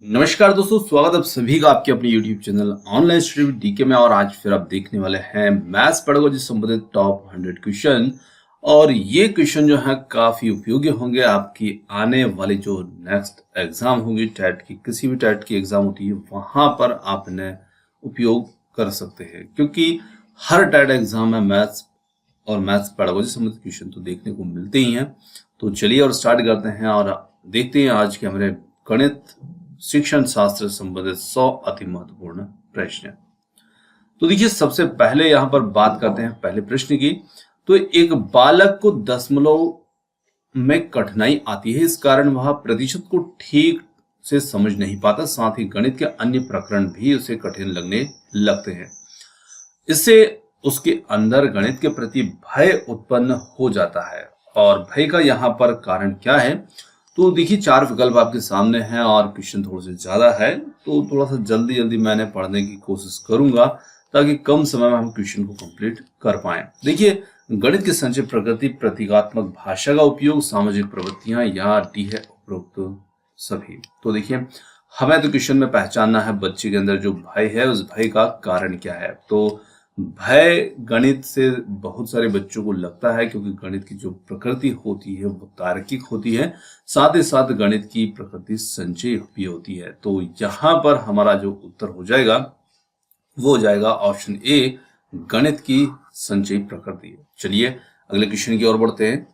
नमस्कार दोस्तों, स्वागत है आप सभी का आपके अपने YouTube channel online study DK में। और आज फिर आप देखने वाले हैं मैथ्स पेडागोजी से संबंधित टॉप 100 क्वेश्चन। और ये क्वेश्चन जो है काफी उपयोगी होंगे आपकी आने वाली जो नेक्स्ट एग्जाम होगी, टेट की किसी भी टेट की एग्जाम होती है वहां पर आप इन्हें उपयोग कर सकते हैं, क्योंकि हर टेट एग्जाम में मैथ्स और मैथ्स पेडागोजी से संबंधित क्वेश्चन तो देखने को मिलते ही हैं। तो चलिए और स्टार्ट करते हैं और देखते हैं आज के हमारे गणित शिक्षण शास्त्र से संबंधित 100 अति महत्वपूर्ण प्रश्न। तो देखिए, सबसे पहले यहां पर बात करते हैं पहले प्रश्न की। तो एक बालक को दशमलव में कठिनाई आती है, इस कारण वह प्रतिशत को ठीक से समझ नहीं पाता, साथ ही गणित के अन्य प्रकरण भी उसे कठिन लगने लगते हैं। इससे उसके अंदर गणित के प्रति भय उत्पन्न हो जाता है। और भय का यहाँ पर कारण क्या है? तो देखिए, 4 विकल्प आपके सामने हैं और क्वेश्चन थोड़े से ज्यादा है, तो थोड़ा सा जल्दी जल्दी मैंने पढ़ने की कोशिश करूंगा ताकि कम समय में हम क्वेश्चन को कंप्लीट कर पाए। देखिए, गणित की संचय प्रकृति, प्रतीकात्मक भाषा का उपयोग, सामाजिक प्रवृत्तियां, या डी है उपरोक्त सभी। तो देखिए, हमें तो क्वेश्चन में पहचानना है बच्चे के अंदर जो भय है उस भय का कारण क्या है। तो भय गणित से बहुत सारे बच्चों को लगता है, क्योंकि गणित की जो प्रकृति होती है वो तार्किक होती है, साथ ही साथ गणित की प्रकृति संचय भी होती है। तो यहाँ पर हमारा जो उत्तर हो जाएगा वो हो जाएगा ऑप्शन ए, गणित की संचय प्रकृति। चलिए अगले क्वेश्चन की ओर बढ़ते हैं।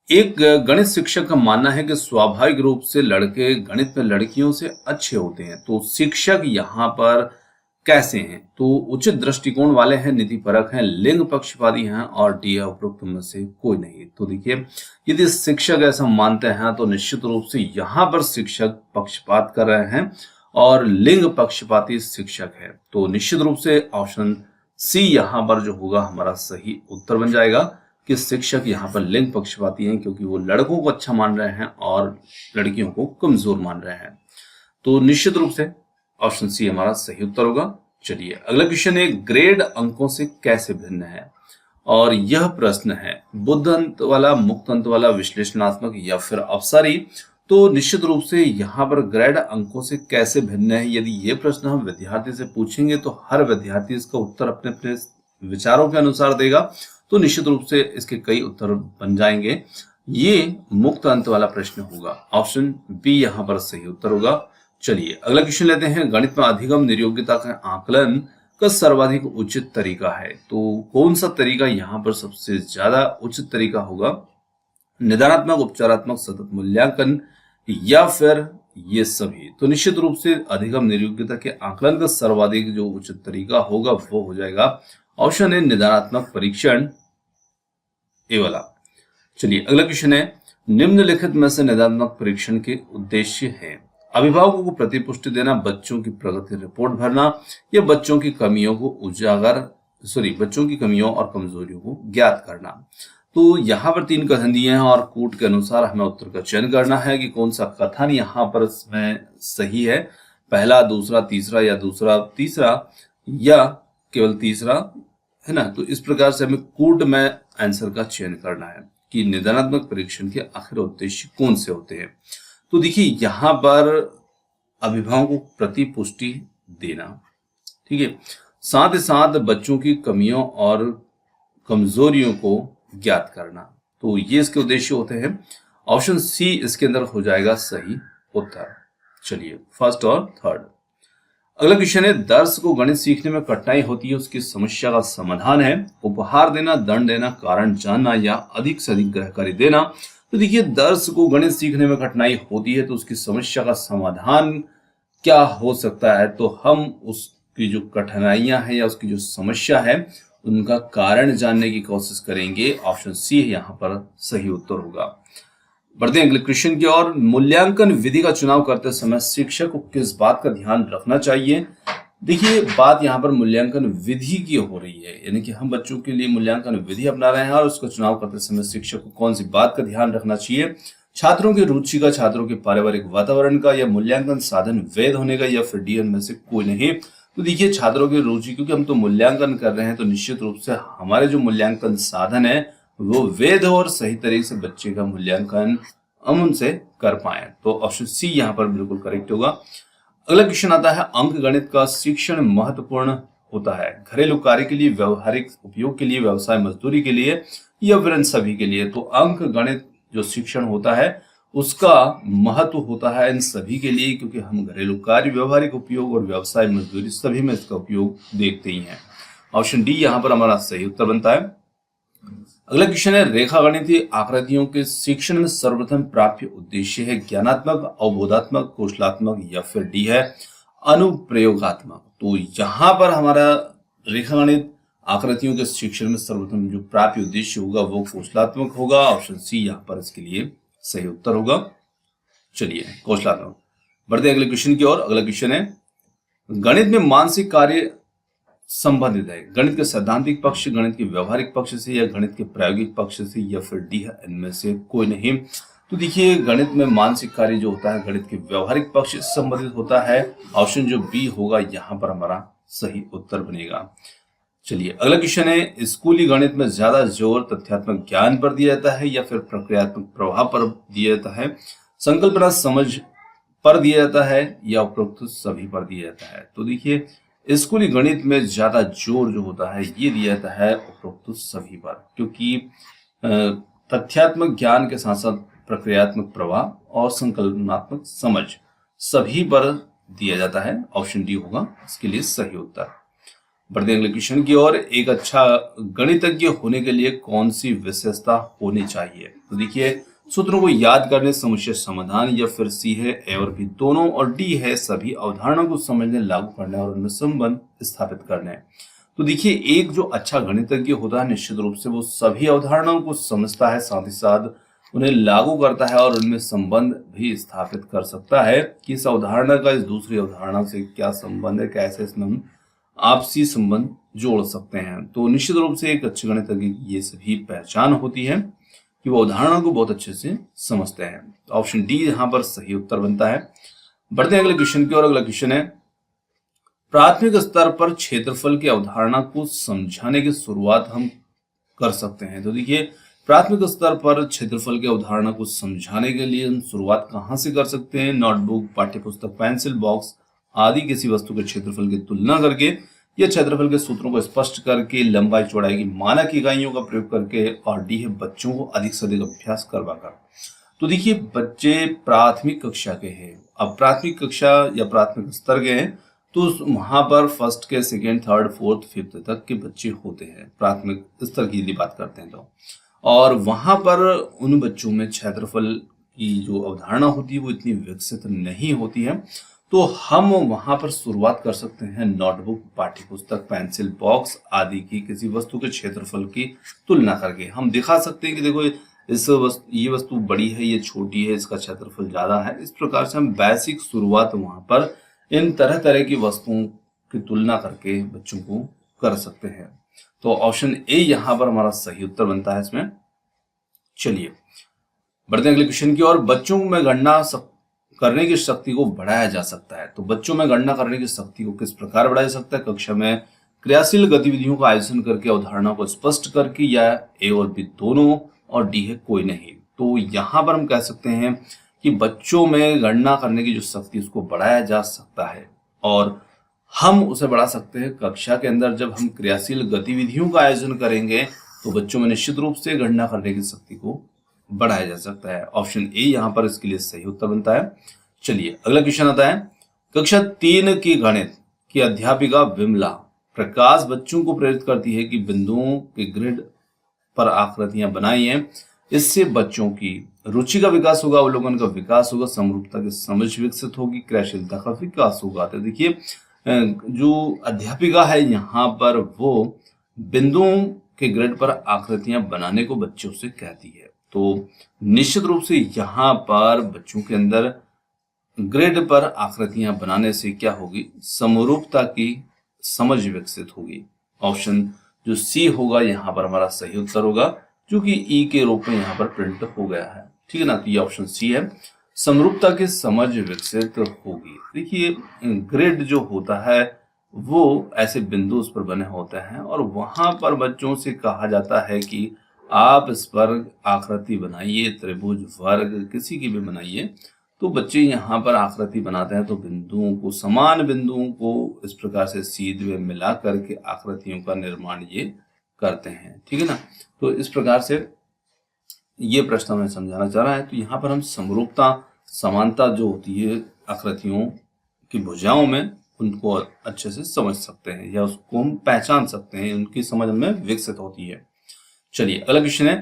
एक गणित शिक्षक का मानना है कि स्वाभाविक रूप से लड़के गणित में लड़कियों से अच्छे होते हैं। तो शिक्षक यहाँ पर कैसे हैं? तो उचित दृष्टिकोण वाले हैं, नीतिपरक हैं, लिंग पक्षपाती हैं, और डी है उपरोक्त में से कोई नहीं। तो देखिए, यदि शिक्षक ऐसा मानते हैं तो निश्चित रूप से यहाँ पर शिक्षक पक्षपात कर रहे हैं और लिंग पक्षपाती शिक्षक है। तो निश्चित रूप से ऑप्शन सी यहाँ पर जो होगा हमारा सही उत्तर बन जाएगा कि शिक्षक यहाँ पर लिंग पक्षपाती हैं, क्योंकि वो लड़कों को अच्छा मान रहे हैं और लड़कियों को कमजोर मान रहे हैं। तो निश्चित रूप से ऑप्शन सी हमारा सही उत्तर होगा। चलिए अगला क्वेश्चन है, ग्रेड अंकों से कैसे भिन्न है? और यह प्रश्न है बुद्ध अंत वाला, मुक्त अंत वाला, विश्लेषणात्मक, या फिर अपसारी। तो निश्चित रूप से यहाँ पर ग्रेड अंकों से कैसे भिन्न है, यदि ये प्रश्न हम विद्यार्थी से पूछेंगे तो हर विद्यार्थी इसका उत्तर अपने अपने विचारों के अनुसार देगा। तो निश्चित रूप से इसके कई उत्तर बन जाएंगे। ये मुक्त अंत वाला प्रश्न होगा, ऑप्शन बी यहाँ पर सही उत्तर होगा। चलिए अगला क्वेश्चन लेते हैं, गणित में अधिगम निर्योग्यता का आकलन का सर्वाधिक उचित तरीका है। तो कौन सा तरीका यहाँ पर सबसे ज्यादा उचित तरीका होगा? निदानात्मक, उपचारात्मक, सतत मूल्यांकन, या फिर ये सभी? तो निश्चित रूप से अधिगम निर्योग्यता के आकलन का सर्वाधिक जो उचित तरीका होगा वो हो जाएगा ऑप्शन है निदानात्मक परीक्षण, ए वाला। चलिए अगला क्वेश्चन है, निम्नलिखित में से निदानात्मक परीक्षण के उद्देश्य हैं? अभिभावकों को प्रतिपुष्टि देना, बच्चों की प्रगति रिपोर्ट भरना, या बच्चों की कमियों और कमजोरियों को ज्ञात करना। तो यहाँ पर 3 कथन दिए हैं और कूट के अनुसार हमें उत्तर का चयन करना है कि कौन सा कथन यहाँ पर इसमें सही है, पहला, दूसरा, तीसरा, या दूसरा, तीसरा, या केवल तीसरा, है ना। तो इस प्रकार से हमें कूट में आंसर का चयन करना है कि निदानात्मक परीक्षण के आखिर उद्देश्य कौन से होते हैं। तो देखिए, यहाँ पर अभिभावकों को प्रतिपुष्टि देना, ठीक है, साथ ही साथ बच्चों की कमियों और कमजोरियों को ज्ञात करना। तो ये इसके उद्देश्य होते हैं। ऑप्शन सी इसके अंदर हो जाएगा सही उत्तर। चलिए फर्स्ट और थर्ड। अगला क्वेश्चन है, दर्श को गणित सीखने में कठिनाई होती है, उसकी समस्या का समाधान है? उपहार देना, दंड देना, कारण जानना, या अधिक से अधिक गृहकार्य देना। तो देखिए, दर्श को गणित सीखने में कठिनाई होती है तो उसकी समस्या का समाधान क्या हो सकता है? तो हम उसकी जो कठिनाइयां हैं या उसकी जो समस्या है उनका कारण जानने की कोशिश करेंगे। ऑप्शन सी यहाँ पर सही उत्तर होगा। बढ़ते हैं अगले क्वेश्चन की ओर। मूल्यांकन विधि का चुनाव करते समय शिक्षक को किस बात का ध्यान रखना चाहिए? देखिए, बात यहाँ पर मूल्यांकन विधि की हो रही है, यानी कि हम बच्चों के लिए मूल्यांकन विधि अपना रहे हैं और उसका चुनाव करते समय शिक्षक को कौन सी बात का ध्यान रखना चाहिए? छात्रों की रुचि का, छात्रों के पारिवारिक वातावरण का, या मूल्यांकन साधन वैध होने का, या फिर डी में से कोई नहीं। तो देखिए, छात्रों की रुचि, क्योंकि हम तो मूल्यांकन कर रहे हैं तो निश्चित रूप से हमारे जो मूल्यांकन साधन है वो वैध और सही तरीके से बच्चे का मूल्यांकन हम उनसे कर पाए। तो ऑप्शन सी यहाँ पर बिल्कुल करेक्ट होगा। अगला क्वेश्चन आता है, अंक गणित का शिक्षण महत्वपूर्ण होता है घरेलू कार्य के लिए, व्यवहारिक उपयोग के लिए, व्यवसाय मजदूरी के लिए, या फिर इन सभी के लिए। तो अंक गणित जो शिक्षण होता है उसका महत्व होता है इन सभी के लिए, क्योंकि हम घरेलू कार्य, व्यवहारिक उपयोग और व्यवसाय मजदूरी सभी में इसका उपयोग देखते ही हैं। ऑप्शन डी यहाँ पर हमारा सही उत्तर बनता है। अगला क्वेश्चन है, रेखा गणितीय आकृतियों के शिक्षण में सर्वप्रथम प्राप्य उद्देश्य है ज्ञानात्मक, अवबोधात्मक, कौशलात्मक, या फिर डी है अनुप्रयोगात्मक। तो यहाँ पर हमारा रेखा गणित आकृतियों के शिक्षण में सर्वप्रथम जो प्राप्य उद्देश्य होगा वो कौशलात्मक होगा। ऑप्शन सी यहाँ पर इसके लिए सही उत्तर होगा। चलिए, कौशलात्मक। बढ़ते अगले क्वेश्चन की ओर। अगला क्वेश्चन है, गणित में मानसिक कार्य संबंधित है गणित के सैद्धांतिक पक्ष, गणित के व्यवहारिक पक्ष से, या गणित के प्रायोगिक पक्ष से, या फिर डी है इनमें से कोई नहीं। तो देखिए, गणित में मानसिक कार्य जो होता है गणित के व्यवहारिक पक्ष से संबंधित होता है। ऑप्शन जो बी होगा यहाँ पर हमारा सही उत्तर बनेगा। चलिए, अगला क्वेश्चन है, स्कूली गणित में ज्यादा जोर तथ्यात्मक ज्ञान पर दिया जाता है या फिर प्रक्रियात्मक प्रभाव पर दिया जाता है, संकल्पना समझ पर दिया जाता है, या उपरोक्त सभी पर दिया जाता है। तो देखिए, स्कूली गणित में ज्यादा जोर जो होता है ये दिया जाता है उपरोक्त सभी पर, क्योंकि तथ्यात्मक ज्ञान के साथ साथ प्रक्रियात्मक प्रभाव और संकल्पनात्मक समझ सभी पर दिया जाता है। ऑप्शन डी होगा इसके लिए सही उत्तर। बढ़ते अगले क्वेश्चन की ओर। एक अच्छा गणितज्ञ होने के लिए कौन सी विशेषता होनी चाहिए? तो देखिए, सूत्रों को याद करने, समस्या समाधान, या फिर सी है ए और बी दोनों, और डी है सभी अवधारणाओं को समझने, लागू करने और उनमें संबंध स्थापित करने। तो देखिए, एक जो अच्छा गणितज्ञ होता है निश्चित रूप से वो सभी अवधारणाओं को समझता है, साथ ही साथ उन्हें लागू करता है और उनमें संबंध भी स्थापित कर सकता है कि इस अवधारणा का इस दूसरी अवधारणा से क्या संबंध है, कैसे इसमें हम आपसी संबंध जोड़ सकते हैं। तो निश्चित रूप से एक अच्छे गणितज्ञ की ये सभी पहचान होती है कि वो अवधारणा को बहुत अच्छे से समझते हैं। तो ऑप्शन डी यहाँ पर सही उत्तर बनता है। बढ़ते हैं अगले क्वेश्चन की ओर। अगला क्वेश्चन है, प्राथमिक स्तर पर क्षेत्रफल की अवधारणा को समझाने की शुरुआत हम कर सकते हैं। तो देखिए, प्राथमिक स्तर पर क्षेत्रफल की अवधारणा को समझाने के लिए हम शुरुआत कहाँ से कर सकते हैं? नोटबुक, पाठ्यपुस्तक, पेंसिल बॉक्स आदि किसी वस्तु के क्षेत्रफल की तुलना करके, या क्षेत्रफल के सूत्रों को स्पष्ट करके, लंबाई चौड़ाई की मानक इकाइयों का प्रयोग करके, और डी है बच्चों को अधिक से अधिक अभ्यास करवाकर। तो देखिए, बच्चे प्राथमिक कक्षा के हैं। अब प्राथमिक कक्षा या प्राथमिक स्तर के हैं तो वहां पर फर्स्ट के, सेकेंड, थर्ड, फोर्थ, फिफ्थ तक के बच्चे होते हैं, प्राथमिक स्तर की यदि बात करते हैं तो। और वहां पर उन बच्चों में क्षेत्रफल की जो अवधारणा होती है वो इतनी विकसित नहीं होती है। तो हम वहां पर शुरुआत कर सकते हैं नोटबुक, पाठ्यपुस्तक, पेंसिल बॉक्स आदि की किसी वस्तु के क्षेत्रफल की तुलना करके। हम दिखा सकते हैं कि देखो, ये वस्तु बड़ी है, ये छोटी है, इसका क्षेत्रफल ज्यादा है। इस प्रकार से हम बेसिक शुरुआत वहां पर इन तरह तरह की वस्तुओं की तुलना करके बच्चों को कर सकते हैं। तो ऑप्शन ए यहाँ पर हमारा सही उत्तर बनता है इसमें। चलिए, बढ़ते हैं अगले क्वेश्चन की ओर। बच्चों में गणना करने की शक्ति को बढ़ाया जा सकता है। तो बच्चों में गणना करने की शक्ति को किस प्रकार बढ़ाया जा सकता है? कक्षा में क्रियाशील गतिविधियों का आयोजन करके, अवधारणा को स्पष्ट करके, या ए और बी दोनों, और डी है कोई नहीं। तो यहाँ पर हम कह सकते हैं कि बच्चों में गणना करने की जो शक्ति उसको बढ़ाया जा सकता है, और हम उसे बढ़ा सकते हैं कक्षा के अंदर जब हम क्रियाशील गतिविधियों का आयोजन करेंगे तो बच्चों में निश्चित रूप से गणना करने की शक्ति को बढ़ाया जा सकता है। ऑप्शन ए यहाँ पर इसके लिए सही उत्तर बनता है। चलिए, अगला क्वेश्चन आता है, कक्षा 3 की गणित की अध्यापिका विमला प्रकाश बच्चों को प्रेरित करती है कि बिंदुओं के ग्रिड पर आकृतियां बनाई हैं। इससे बच्चों की रुचि का विकास होगा, अवलोकन का विकास होगा, समरूपता की समझ विकसित होगी, क्रियाशीलता का विकास होगा। तो देखिए, जो अध्यापिका है यहाँ पर वो बिंदुओं के ग्रिड पर आकृतियां बनाने को बच्चों से कहती है। तो निश्चित रूप से यहाँ पर बच्चों के अंदर ग्रिड पर आकृतियां बनाने से क्या होगी? समरूपता की समझ विकसित होगी। ऑप्शन जो सी होगा यहाँ पर हमारा सही उत्तर होगा, जो कि ई के रूप में यहाँ पर प्रिंट हो गया है। ठीक है ना? तो ये ऑप्शन सी है, समरूपता की समझ विकसित होगी। देखिए, ग्रिड जो होता है वो ऐसे बिंदु उस पर बने होते हैं और वहां पर बच्चों से कहा जाता है कि आप इस पर आकृति बनाइए, त्रिभुज, वर्ग किसी की भी बनाइए। तो बच्चे यहाँ पर आकृति बनाते हैं तो बिंदुओं को, समान बिंदुओं को इस प्रकार से सीधे में मिला करके आकृतियों का निर्माण ये करते हैं, ठीक है ना। तो इस प्रकार से ये प्रश्न हमें समझाना चाह रहा है। तो यहाँ पर हम समरूपता, समानता जो होती है आकृतियों की भुजाओं में, उनको अच्छे से समझ सकते हैं या उसको हम पहचान सकते हैं, उनकी समझ में विकसित होती है। चलिए अगला क्वेश्चन है,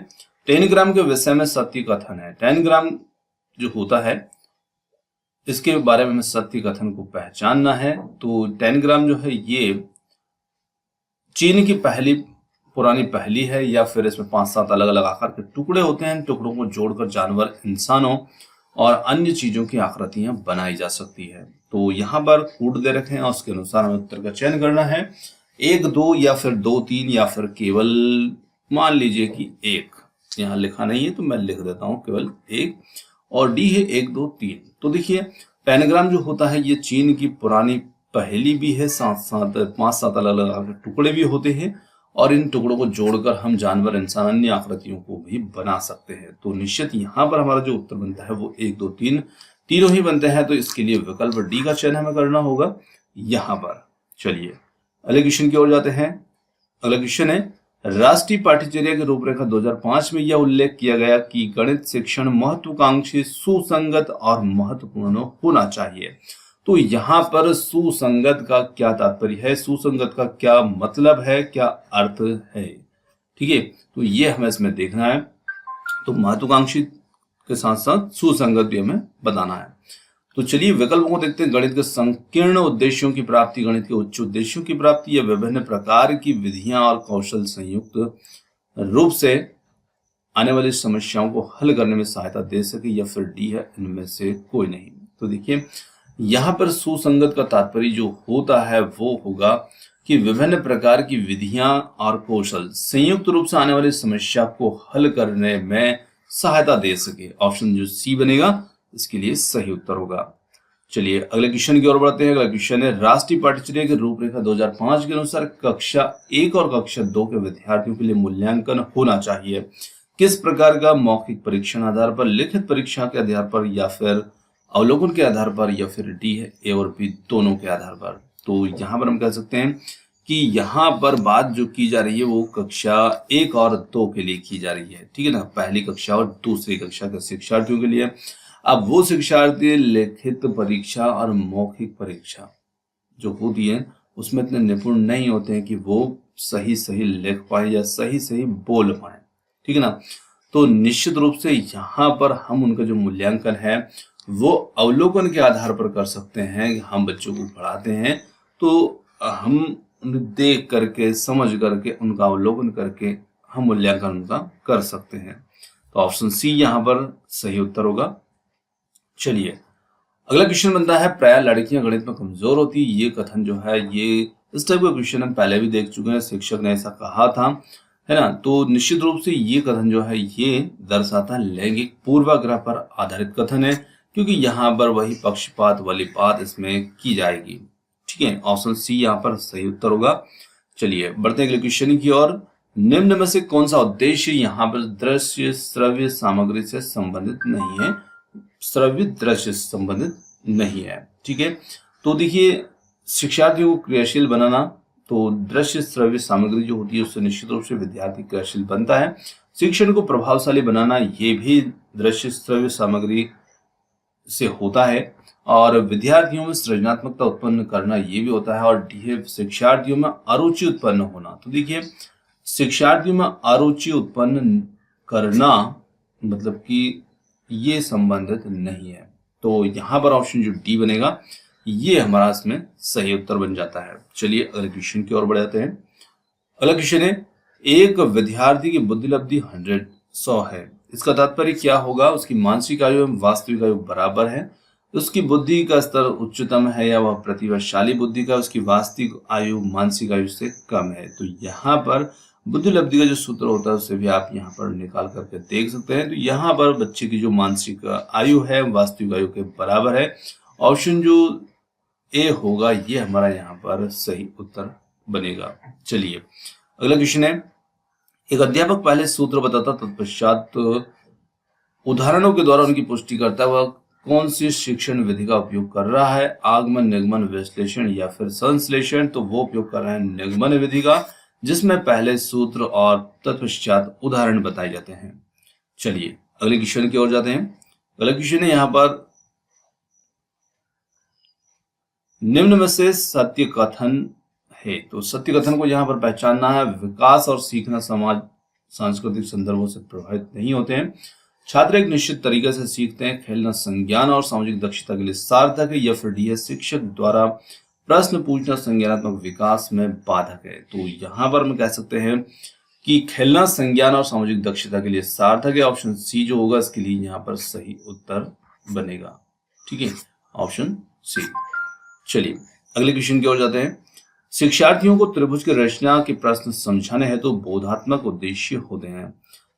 टेनिग्राम के विषय में सत्य कथन है। टेनिग्राम जो होता है इसके बारे में हमें सत्य कथन को पहचानना है। तो टेनिग्राम जो है ये चीन की पुरानी पहेली है, या फिर इसमें 5-7 अलग अलग आकार के टुकड़े होते हैं। टुकड़ों को जोड़कर जानवर, इंसानों और अन्य चीजों की आकृतियां बनाई जा सकती है। तो यहाँ पर कोड दे रखे हैं और उसके अनुसार हमें उत्तर का चयन करना है। 1, 2 या फिर 2, 3 या फिर केवल मान लीजिए कि 1। यहाँ लिखा नहीं है तो मैं लिख देता हूँ केवल 1, और डी है 1, 2, 3। तो देखिए टेनिग्राम जो होता है ये चीन की पुरानी पहेली भी है, साथ साथ 5-7 अलग अलग टुकड़े भी होते हैं, और इन टुकड़ों को जोड़कर हम जानवर, इंसान, अन्य आकृतियों को भी बना सकते हैं। तो निश्चित यहाँ पर हमारा जो उत्तर बनता है वो 1, 2, 3 तीनों ही बनते हैं। तो इसके लिए विकल्प डी का चयन हमें करना होगा यहाँ पर। चलिए अगले क्वेश्चन की ओर जाते हैं। अगला क्वेश्चन है, राष्ट्रीय पाठ्यचर्या की रूपरेखा 2005 में यह उल्लेख किया गया कि गणित शिक्षण महत्वाकांक्षी, सुसंगत और महत्वपूर्ण होना चाहिए। तो यहाँ पर सुसंगत का क्या तात्पर्य है, सुसंगत का क्या मतलब है, क्या अर्थ है, ठीक है। तो ये हमें इसमें देखना है। तो महत्वाकांक्षी के साथ साथ सुसंगत भी हमें बताना है। तो चलिए विकल्पों को देखते हैं। गणित के संकीर्ण उद्देश्यों की प्राप्ति, गणित के उच्च उद्देश्यों की प्राप्ति, या विभिन्न प्रकार की विधियां और कौशल संयुक्त रूप से आने वाली समस्याओं को हल करने में सहायता दे सके, या फिर डी है इनमें से कोई नहीं। तो देखिए यहाँ पर सुसंगत का तात्पर्य जो होता है वो होगा कि विभिन्न प्रकार की विधियां और कौशल संयुक्त रूप से आने वाली समस्या को हल करने में सहायता दे सके। ऑप्शन जो सी बनेगा इसके लिए सही उत्तर होगा। चलिए अगले क्वेश्चन की ओर बढ़ते हैं। अगला क्वेश्चन है, राष्ट्रीय पाठ्यचर्या की रूपरेखा 2005 के अनुसार कक्षा 1 और कक्षा 2 के विद्यार्थियों के लिए मूल्यांकन होना चाहिए। किस प्रकार का? मौखिक परीक्षण आधार पर, लिखित परीक्षा के आधार पर, या फिर अवलोकन के आधार पर, या फिर डी है ए और बी दोनों के आधार पर। तो यहाँ पर हम कह सकते हैं कि यहाँ पर बात जो की जा रही है वो कक्षा 1 और 2 के लिए की जा रही है, ठीक है ना, पहली कक्षा और दूसरी कक्षा के शिक्षार्थियों के लिए। अब वो शिक्षार्थी लिखित परीक्षा और मौखिक परीक्षा जो होती है उसमें इतने निपुण नहीं होते हैं कि वो सही सही लिख पाए या सही सही बोल पाए, ठीक है ना। तो निश्चित रूप से यहाँ पर हम उनका जो मूल्यांकन है वो अवलोकन के आधार पर कर सकते हैं। हम बच्चों को पढ़ाते हैं तो हम देख करके, समझ करके, उनका अवलोकन करके हम मूल्यांकन उनका कर सकते हैं। तो ऑप्शन सी यहाँ पर सही उत्तर होगा। चलिए अगला क्वेश्चन बनता है, प्राय लड़कियां गणित में कमजोर होती। ये कथन जो है ये इस टाइप का क्वेश्चन हम पहले भी देख चुके हैं, शिक्षक ने ऐसा कहा था, है ना। तो निश्चित रूप से ये कथन जो है ये दर्शाता है लैंगिक पूर्वाग्रह पर आधारित कथन है, क्योंकि यहाँ पर वही पक्षपात वाली बात इसमें की जाएगी, ठीक है। ऑप्शन सी यहाँ पर सही उत्तर होगा। चलिए बढ़ते हैं अगले क्वेश्चन की ओर। निम्न में से कौन सा उद्देश्य यहाँ पर दृश्य श्रव्य सामग्री से संबंधित नहीं है? श्रव्य दृश्य से संबंधित नहीं है, ठीक है। तो देखिए शिक्षार्थियों को क्रियाशील बनाना, तो दृश्य श्रव्य सामग्री जो होती है उससे निश्चित रूप से विद्यार्थी क्रियाशील बनता है। शिक्षण को प्रभावशाली बनाना ये भी दृश्य श्रव्य सामग्री से होता है, और विद्यार्थियों में सृजनात्मकता उत्पन्न करना ये भी होता है, और डी शिक्षार्थियों में अरुचि उत्पन्न होना। तो देखिए शिक्षार्थियों में अरुचि उत्पन्न करना मतलब कि ये संबंधित नहीं है। तो यहाँ पर ऑप्शन जो डी बनेगा ये हमारा इसमें सही उत्तर बन जाता है। चलिए अगले क्वेश्चन की ओर बढ़ जाते हैं। अगला क्वेश्चन है, एक विद्यार्थी की बुद्धिलब्धि 100 है, इसका तात्पर्य क्या होगा? उसकी मानसिक आयु एवं वास्तविक आयु बराबर है, उसकी बुद्धि का स्तर उच्चतम है, या वह प्रतिभाशाली बुद्धि का, उसकी वास्तविक आयु मानसिक आयु से कम है। तो यहाँ पर बुद्धिलब्धि का जो सूत्र होता है उसे भी आप यहाँ पर निकाल करके देख सकते हैं। तो यहाँ पर बच्चे की जो मानसिक आयु है वास्तविक आयु के बराबर है। ऑप्शन जो ए होगा ये हमारा यहाँ पर सही उत्तर बनेगा। चलिए अगला क्वेश्चन है, एक अध्यापक पहले सूत्र बताता तत्पश्चात उदाहरणों के द्वारा उनकी पुष्टि करता है। वह कौन सी शिक्षण विधि का उपयोग कर रहा है, आगमन, निगमन, विश्लेषण या फिर संश्लेषण? तो वो उपयोग कर रहे हैं निगमन विधि का, जिसमें पहले सूत्र और तत्पश्चात उदाहरण बताए जाते हैं। चलिए अगले क्वेश्चन की ओर जाते हैं। अगला क्वेश्चन है यहाँ पर, निम्न में से सत्य कथन है। तो सत्य कथन को यहाँ पर पहचानना है। विकास और सीखना समाज सांस्कृतिक संदर्भों से प्रभावित नहीं होते हैं। छात्र एक निश्चित तरीके से सीखते हैं। खेलना संज्ञान और सामाजिक दक्षता के लिए सार्थक है। या फिर डी है, शिक्षक द्वारा प्रश्न पूछना संज्ञानात्मक विकास में बाधक है। तो यहाँ पर हम कह सकते हैं कि खेलना संज्ञान और सामाजिक दक्षता के लिए सार्थक है। ऑप्शन सी जो होगा इसके लिए यहाँ पर सही उत्तर बनेगा। ठीक है, ऑप्शन सी। चलिए अगले क्वेश्चन की ओर जाते हैं। शिक्षार्थियों को त्रिभुज की रचना के प्रश्न समझाने हैं तो बोधात्मक उद्देश्य होते हैं।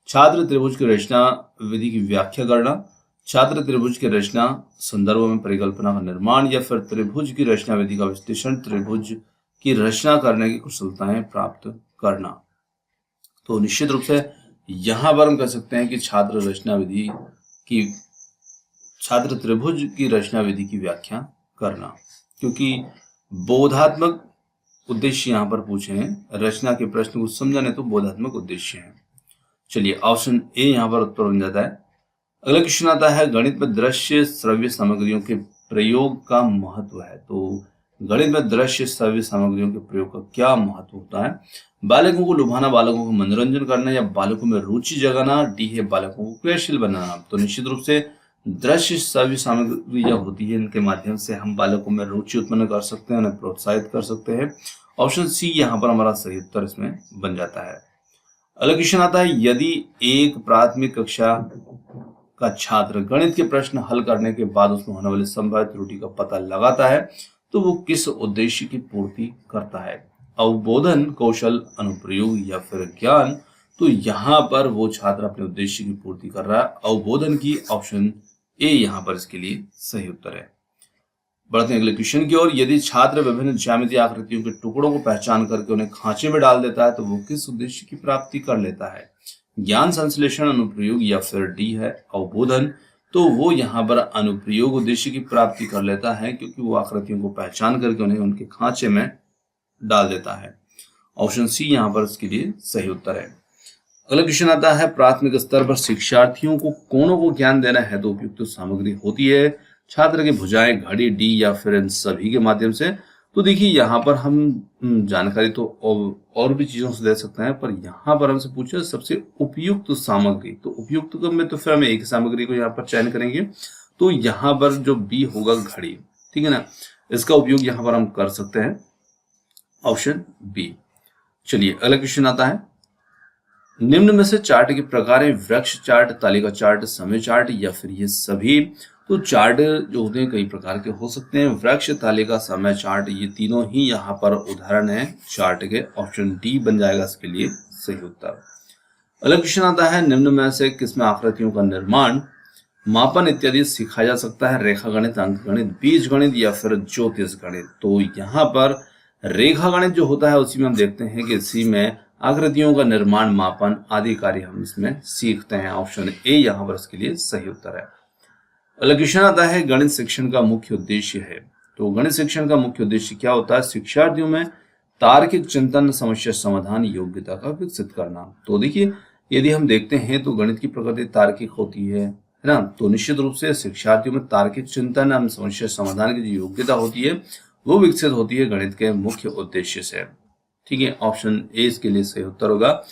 छात्र त्रिभुज की रचना विधि की व्याख्या करना, छात्र त्रिभुज की रचना संदर्भ में परिकल्पना का निर्माण, या फिर त्रिभुज की रचना विधि का विश्लेषण, त्रिभुज की रचना करने की कुशलताएं प्राप्त करना। तो निश्चित रूप से यहां पर हम कह सकते हैं कि छात्र त्रिभुज की रचना विधि की व्याख्या करना, क्योंकि बोधात्मक उद्देश्य यहां पर पूछे हैं। रचना के प्रश्न को समझाने तो बोधात्मक उद्देश्य है। चलिए ऑप्शन ए यहां पर उत्तर बन जाता है। अगला क्वेश्चन आता है, गणित में दृश्य श्रव्य सामग्रियों के प्रयोग का महत्व है। तो गणित में दृश्य श्रव्य सामग्रियों के प्रयोग का क्या महत्व होता है? बालकों को लुभाना, बालकों को मनोरंजन करना, या बालकों में रुचि जगाना, डी है बालकों को क्रियाशील बनाना। तो निश्चित रूप से दृश्य श्रव्य सामग्री जो होती है इनके माध्यम से हम बालकों में रुचि उत्पन्न कर सकते हैं, उन्हें प्रोत्साहित कर सकते हैं। ऑप्शन सी यहाँ पर हमारा सही उत्तर इसमें बन जाता है। अगला क्वेश्चन आता है, यदि एक प्राथमिक कक्षा का छात्र गणित के प्रश्न हल करने के बाद उसमें होने वाली संभावित त्रुटि का पता लगाता है तो वो किस उद्देश्य की पूर्ति करता है? अवबोधन, कौशल, अनुप्रयोग या फिर ज्ञान? तो यहाँ पर वो छात्र अपने उद्देश्य की पूर्ति कर रहा है अवबोधन की। ऑप्शन ए यहाँ पर इसके लिए सही उत्तर है। बढ़ते हैं अगले क्वेश्चन की ओर। यदि छात्र विभिन्न ज्यामितीय आकृतियों के टुकड़ों को पहचान करके उन्हें खांचे में डाल देता है तो वो किस उद्देश्य की प्राप्ति कर लेता है? ज्ञान, संश्लेषण, अनुप्रयोग या फिर डी है अवबोधन? तो वो यहाँ पर अनुप्रयोग उद्देश्य की प्राप्ति कर लेता है, क्योंकि वो आकृतियों को पहचान करके उन्हें उनके खांचे में डाल देता है। ऑप्शन सी यहाँ पर इसके लिए सही उत्तर है। अगला क्वेश्चन आता है, प्राथमिक स्तर पर शिक्षार्थियों को कोणों को ज्ञान देना है तो उपयुक्त सामग्री होती है छात्र की भुजाएं, घड़ी, डी या फिर इन सभी के माध्यम से? तो देखिए यहाँ पर हम जानकारी तो और भी चीजों से दे सकते हैं, पर यहाँ पर हमसे पूछा सबसे उपयुक्त सामग्री। तो उपयुक्त में तो फिर हम एक सामग्री को यहाँ पर चयन करेंगे। तो यहाँ पर जो बी होगा घड़ी, ठीक है ना, इसका उपयोग यहाँ पर हम कर सकते हैं। Option B. चलिए अगला क्वेश्चन आता है, निम्न में से चार्ट के प्रकार हैं वृक्ष चार्ट, तालिका चार्ट, समय चार्ट या फिर ये सभी? तो चार्ट जो होते हैं कई प्रकार के हो सकते हैं। वृक्ष, तालिका, समय चार्ट ये तीनों ही यहाँ पर उदाहरण है चार्ट के। ऑप्शन डी बन जाएगा इसके लिए सही उत्तर। अगला क्वेश्चन आता है, निम्न में से किसमें आकृतियों का निर्माण, मापन इत्यादि सिखाया जा सकता है? रेखा गणित, अंक गणित, बीज गणित या फिर ज्योतिष गणित? तो यहाँ पर रेखा गणित जो होता है उसी में हम देखते हैं कि इसी में आकृतियों का निर्माण, मापन आदि कार्य हम इसमें सीखते हैं। ऑप्शन ए यहाँ पर इसके लिए सही उत्तर है। अगला क्वेश्चन आता है, गणित शिक्षण का मुख्य उद्देश्य है। तो गणित शिक्षण का मुख्य उद्देश्य क्या होता है? शिक्षार्थियों में तार्किक चिंतन, समस्या समाधान योग्यता का विकसित करना। तो देखिए यदि हम देखते हैं तो गणित की प्रकृति तार्किक होती है ना, तो निश्चित रूप से शिक्षार्थियों में तार्किक चिंतन एवं समस्या समाधान की जो योग्यता होती है वो विकसित होती है गणित के मुख्य उद्देश्य से। ठीक है, ऑप्शन ए इसके लिए सही उत्तर होगा।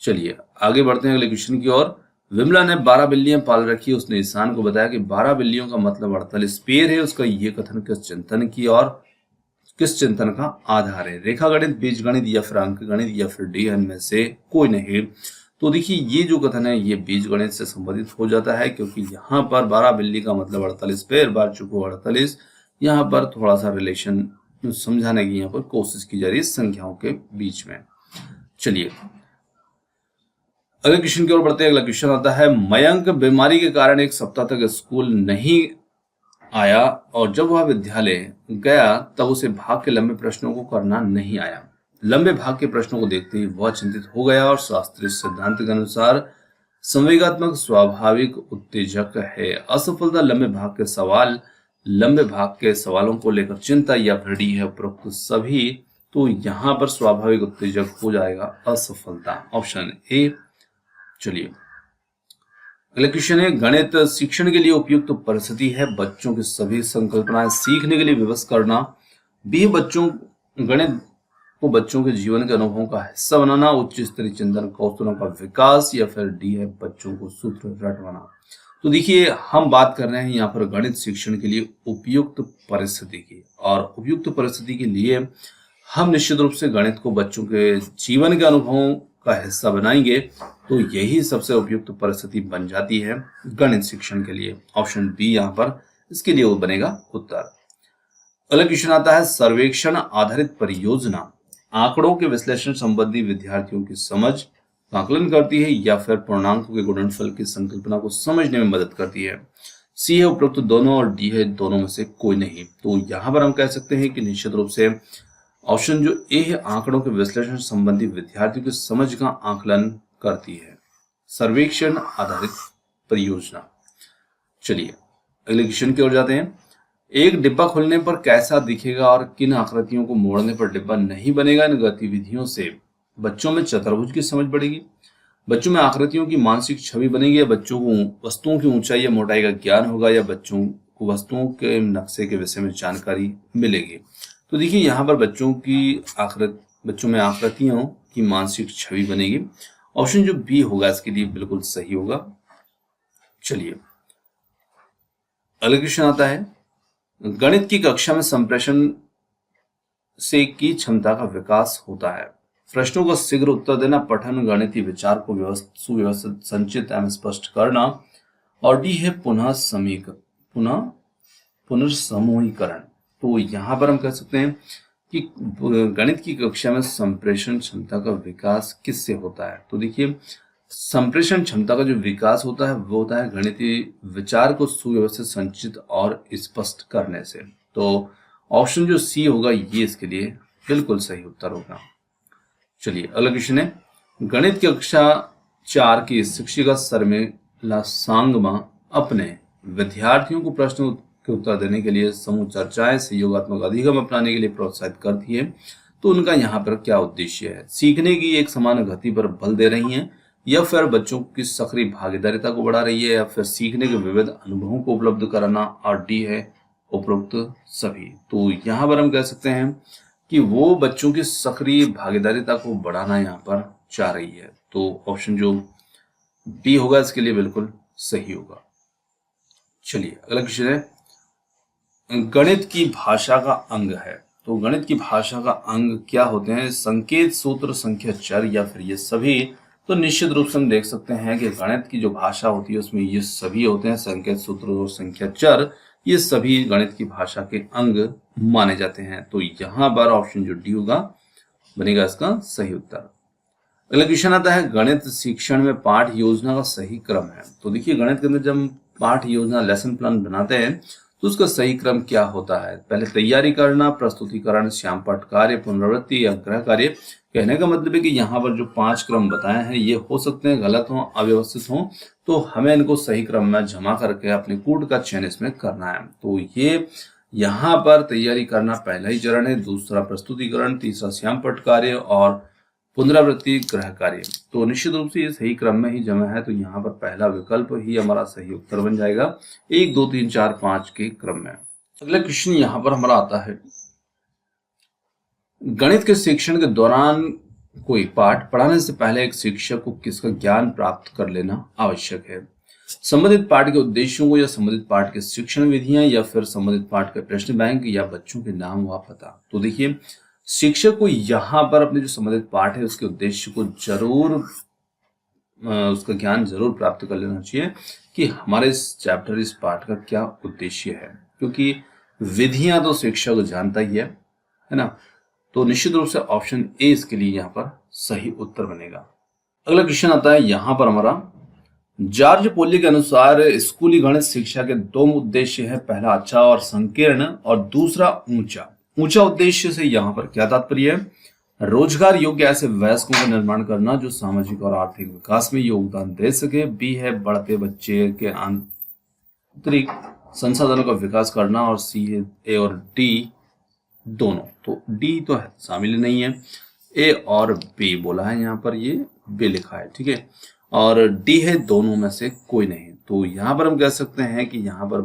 चलिए आगे बढ़ते हैं अगले क्वेश्चन की ओर। विमला ने 12 बिल्लियां पाल रखी। उसने ईशान को बताया कि 12 बिल्लियों का मतलब 48 पेड़ है। उसका ये कथन किस चिंतन की और किस चिंतन का आधार है? रेखा गणित, बीज गणित या फिर अंक गणित या फिर डी में से कोई नहीं? तो देखिए ये जो कथन है ये बीज गणित से संबंधित हो जाता है, क्योंकि यहाँ पर 12 बिल्ली का मतलब 48 पेड़, बार चुको 48। यहाँ पर थोड़ा सा रिलेशन समझाने की यहाँ पर कोशिश की जा रही है संख्याओं के बीच में। चलिए अगले क्वेश्चन की ओर बढ़ते हैं। अगला क्वेश्चन आता है, मयंक बीमारी के कारण एक सप्ताह तक स्कूल नहीं आया और जब वह विद्यालय गया तब उसे भाग के लंबे प्रश्नों को करना नहीं आया। लंबे भाग के प्रश्नों को देखते ही वह चिंतित हो गया और शास्त्रीय सिद्धांत के अनुसार संवेगात्मक स्वाभाविक उत्तेजक है। असफलता लंबे भाग के सवालों को लेकर चिंता या भ्रडी है उपरोक्त सभी, तो यहां पर स्वाभाविक उत्तेजक हो जाएगा असफलता, ऑप्शन ए। चलिए अगला क्वेश्चन है, गणित शिक्षण के लिए उपयुक्त परिस्थिति है बच्चों की सभी संकल्पनाएं सीखने के लिए विवश करना, बी गणित को बच्चों के जीवन के अनुभवों का हिस्सा बनाना, उच्च स्तरीय चिंतन कौशलों का विकास, या फिर डी है बच्चों को सूत्र रटवाना। तो देखिए हम बात कर रहे हैं यहाँ पर गणित शिक्षण के लिए उपयुक्त परिस्थिति की, और उपयुक्त परिस्थिति के लिए हम निश्चित रूप से गणित को बच्चों के जीवन के अनुभवों का हिस्सा बनाएंगे, तो यही सबसे उपयुक्त परिस्थिति बन जाती है गणित शिक्षण के लिए, ऑप्शन बी यहाँ पर इसके लिए वो बनेगा उत्तर। अगला क्वेश्चन आता है, सर्वेक्षण आधारित परियोजना आंकड़ों के विश्लेषण संबंधी विद्यार्थियों की समझ का आकलन करती है या फिर पूर्णांकों के गुणनफल की संकल्पना को समझने में मदद करती है। सी है उपरोक्त दोनों और डी है दोनों में से कोई नहीं। तो यहां पर हम कह सकते हैं कि निश्चित रूप से ऑप्शन जो ए है आंकड़ों के विश्लेषण संबंधी विद्यार्थियों की समझ का आकलन करती है, सर्वेक्षण आधारित परियोजना। चलिए अगले क्वेश्चन की ओर जाते हैं। एक डिब्बा खुलने पर कैसा दिखेगा और किन आकृतियों को मोड़ने पर डिब्बा नहीं बनेगा, इन गतिविधियों से बच्चों में चतुर्भुज की समझ बढ़ेगी, बच्चों में आकृतियों की मानसिक छवि बनेगी, या बच्चों को वस्तुओं की ऊंचाई या मोटाई का ज्ञान होगा, या बच्चों को वस्तुओं के नक्शे के विषय में जानकारी मिलेगी। तो देखिए यहाँ पर बच्चों में आकृतियों की मानसिक छवि बनेगी, ऑप्शन जो बी होगा इसके लिए बिल्कुल सही होगा। चलिए अगला क्वेश्चन आता है, गणित की कक्षा में संप्रेषण से की क्षमता का विकास होता है, प्रश्नों का शीघ्र उत्तर देना, पठन गणितीय विचार को सुव्यवस्थित संचित एवं स्पष्ट करना, और डी है पुनर्समूहीकरण। तो यहाँ पर हम कह सकते हैं कि गणित की कक्षा में संप्रेषण क्षमता का विकास किससे होता है। तो देखिए संप्रेषण क्षमता का जो विकास होता है वो होता है गणितीय विचार को सुव्यवस्थित संचित और स्पष्ट करने से। तो ऑप्शन जो सी होगा ये इसके लिए बिल्कुल सही उत्तर होगा। चलिए अगला क्वेश्चन है, गणित की कक्षा 4 की शिक्षिका शर्मिला सांगमा अपने विद्यार्थियों को प्रश्न के उत्तर देने के लिए समूह चर्चाएं सहयोगात्मक अधिगम अपनाने के लिए प्रोत्साहित करती है, तो उनका यहाँ पर क्या उद्देश्य है। सीखने की एक समान गति पर बल दे रही हैं, या फिर बच्चों की सक्रिय भागीदारिता को बढ़ा रही है, या फिर सीखने के विविध अनुभवों को उपलब्ध कराना, और डी है उपरोक्त सभी। तो यहाँ पर हम कह सकते हैं कि वो बच्चों की सक्रिय भागीदारिता को बढ़ाना यहाँ पर चाह रही है, तो ऑप्शन जो डी होगा इसके लिए बिल्कुल सही होगा। चलिए अगला क्वेश्चन है, गणित की भाषा का अंग है। तो गणित की भाषा का अंग क्या होते हैं, संकेत सूत्र संख्या चर या फिर ये सभी। तो निश्चित रूप से हम देख सकते हैं कि गणित की जो भाषा होती है उसमें ये सभी होते हैं, संकेत सूत्र और संख्या चर, ये सभी गणित की भाषा के अंग माने जाते हैं। तो यहाँ पर ऑप्शन जो डी होगा बनेगा इसका सही उत्तर। अगला क्वेश्चन आता है, गणित शिक्षण में पाठ योजना का सही क्रम है। तो देखिए गणित के अंदर जब हम पाठ योजना लेसन प्लान बनाते हैं तो उसका सही क्रम क्या होता है। पहले तैयारी करना, प्रस्तुतिकरण, श्यामपट्ट कार्य, पुनरावृत्ति या गृह कार्य। कहने का मतलब है कि यहाँ पर जो 5 क्रम बताए हैं ये हो सकते हैं गलत हों, अव्यवस्थित हों, तो हमें इनको सही क्रम में जमा करके अपने कूट का चयन इसमें करना है। तो ये यहाँ पर तैयारी करना पहला ही चरण है, दूसरा प्रस्तुतिकरण, तीसरा श्यामपट्ट कार्य और पुनरावृत्ति गृह कार्य। तो निश्चित रूप से ये सही क्रम में ही जमा है, तो यहाँ पर पहला विकल्प ही हमारा सही उत्तर बन जाएगा 1 2 3 4 5 के क्रम में। अगला क्वेश्चन यहाँ पर हमारा आता है, गणित के शिक्षण के दौरान कोई पाठ पढ़ाने से पहले एक शिक्षक को किसका ज्ञान प्राप्त कर लेना आवश्यक है। संबंधित पाठ के उद्देश्यों को, या संबंधित पाठ के शिक्षण विधियां, या फिर संबंधित पाठ का प्रश्न बैंक, या बच्चों के नाम व पता। तो देखिए शिक्षक को यहाँ पर अपने जो संबंधित पाठ है उसके उद्देश्य को जरूर उसका ज्ञान जरूर प्राप्त कर लेना चाहिए कि हमारे इस चैप्टर इस पाठ का क्या उद्देश्य है, क्योंकि विधियां तो शिक्षक जानता ही है ना। तो निश्चित रूप से ऑप्शन ए इसके लिए यहाँ पर सही उत्तर बनेगा। अगला क्वेश्चन आता है यहाँ पर हमारा, जॉर्ज पोली के अनुसार स्कूली गणित शिक्षा के 2 उद्देश्य है, पहला अच्छा और संकीर्ण और दूसरा ऊंचा। ऊंचा उद्देश्य से यहाँ पर क्या तात्पर्य है, रोजगार योग्य ऐसे वयस्कों का निर्माण करना जो सामाजिक और आर्थिक विकास में योगदान दे सके। बी है बढ़ते बच्चे के आंतरिक संसाधनों का विकास करना। और सी है ए और डी दोनों। तो डी तो है शामिल नहीं है, ए और बी बोला है, यहाँ पर ये बी लिखा है, ठीक है। और डी है दोनों में से कोई नहीं। तो यहाँ पर हम कह सकते हैं कि यहाँ पर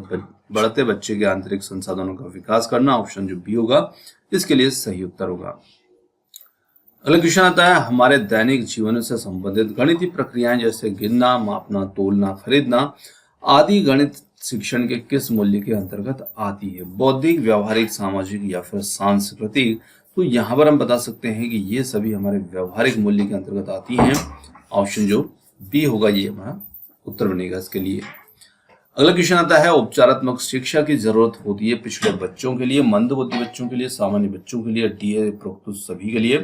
बढ़ते बच्चे के आंतरिक संसाधनों का विकास करना, ऑप्शन जो बी होगा इसके लिए सही उत्तर होगा। अगला क्वेश्चन आता है, हमारे दैनिक जीवन से संबंधित गणितीय प्रक्रियाएं जैसे गिनना, मापना, तोलना, खरीदना आदि गणित शिक्षण के किस मूल्य के अंतर्गत आती है? बौद्धिक, व्यवहारिक, सामाजिक या फिर सांस्कृतिक? तो यहाँ पर हम बता सकते हैं कि ये सभी हमारे व्यवहारिक मूल्य के अंतर्गत आती हैं। ऑप्शन जो बी होगा ये हमारा उत्तर बनेगा इसके लिए। अगला क्वेश्चन आता है, उपचारात्मक शिक्षा की जरूरत होती है पिछड़े बच्चों के लिए, मंदबुद्धि बच्चों के लिए, सामान्य बच्चों के लिए, डी है उपरोक्त सभी के लिए?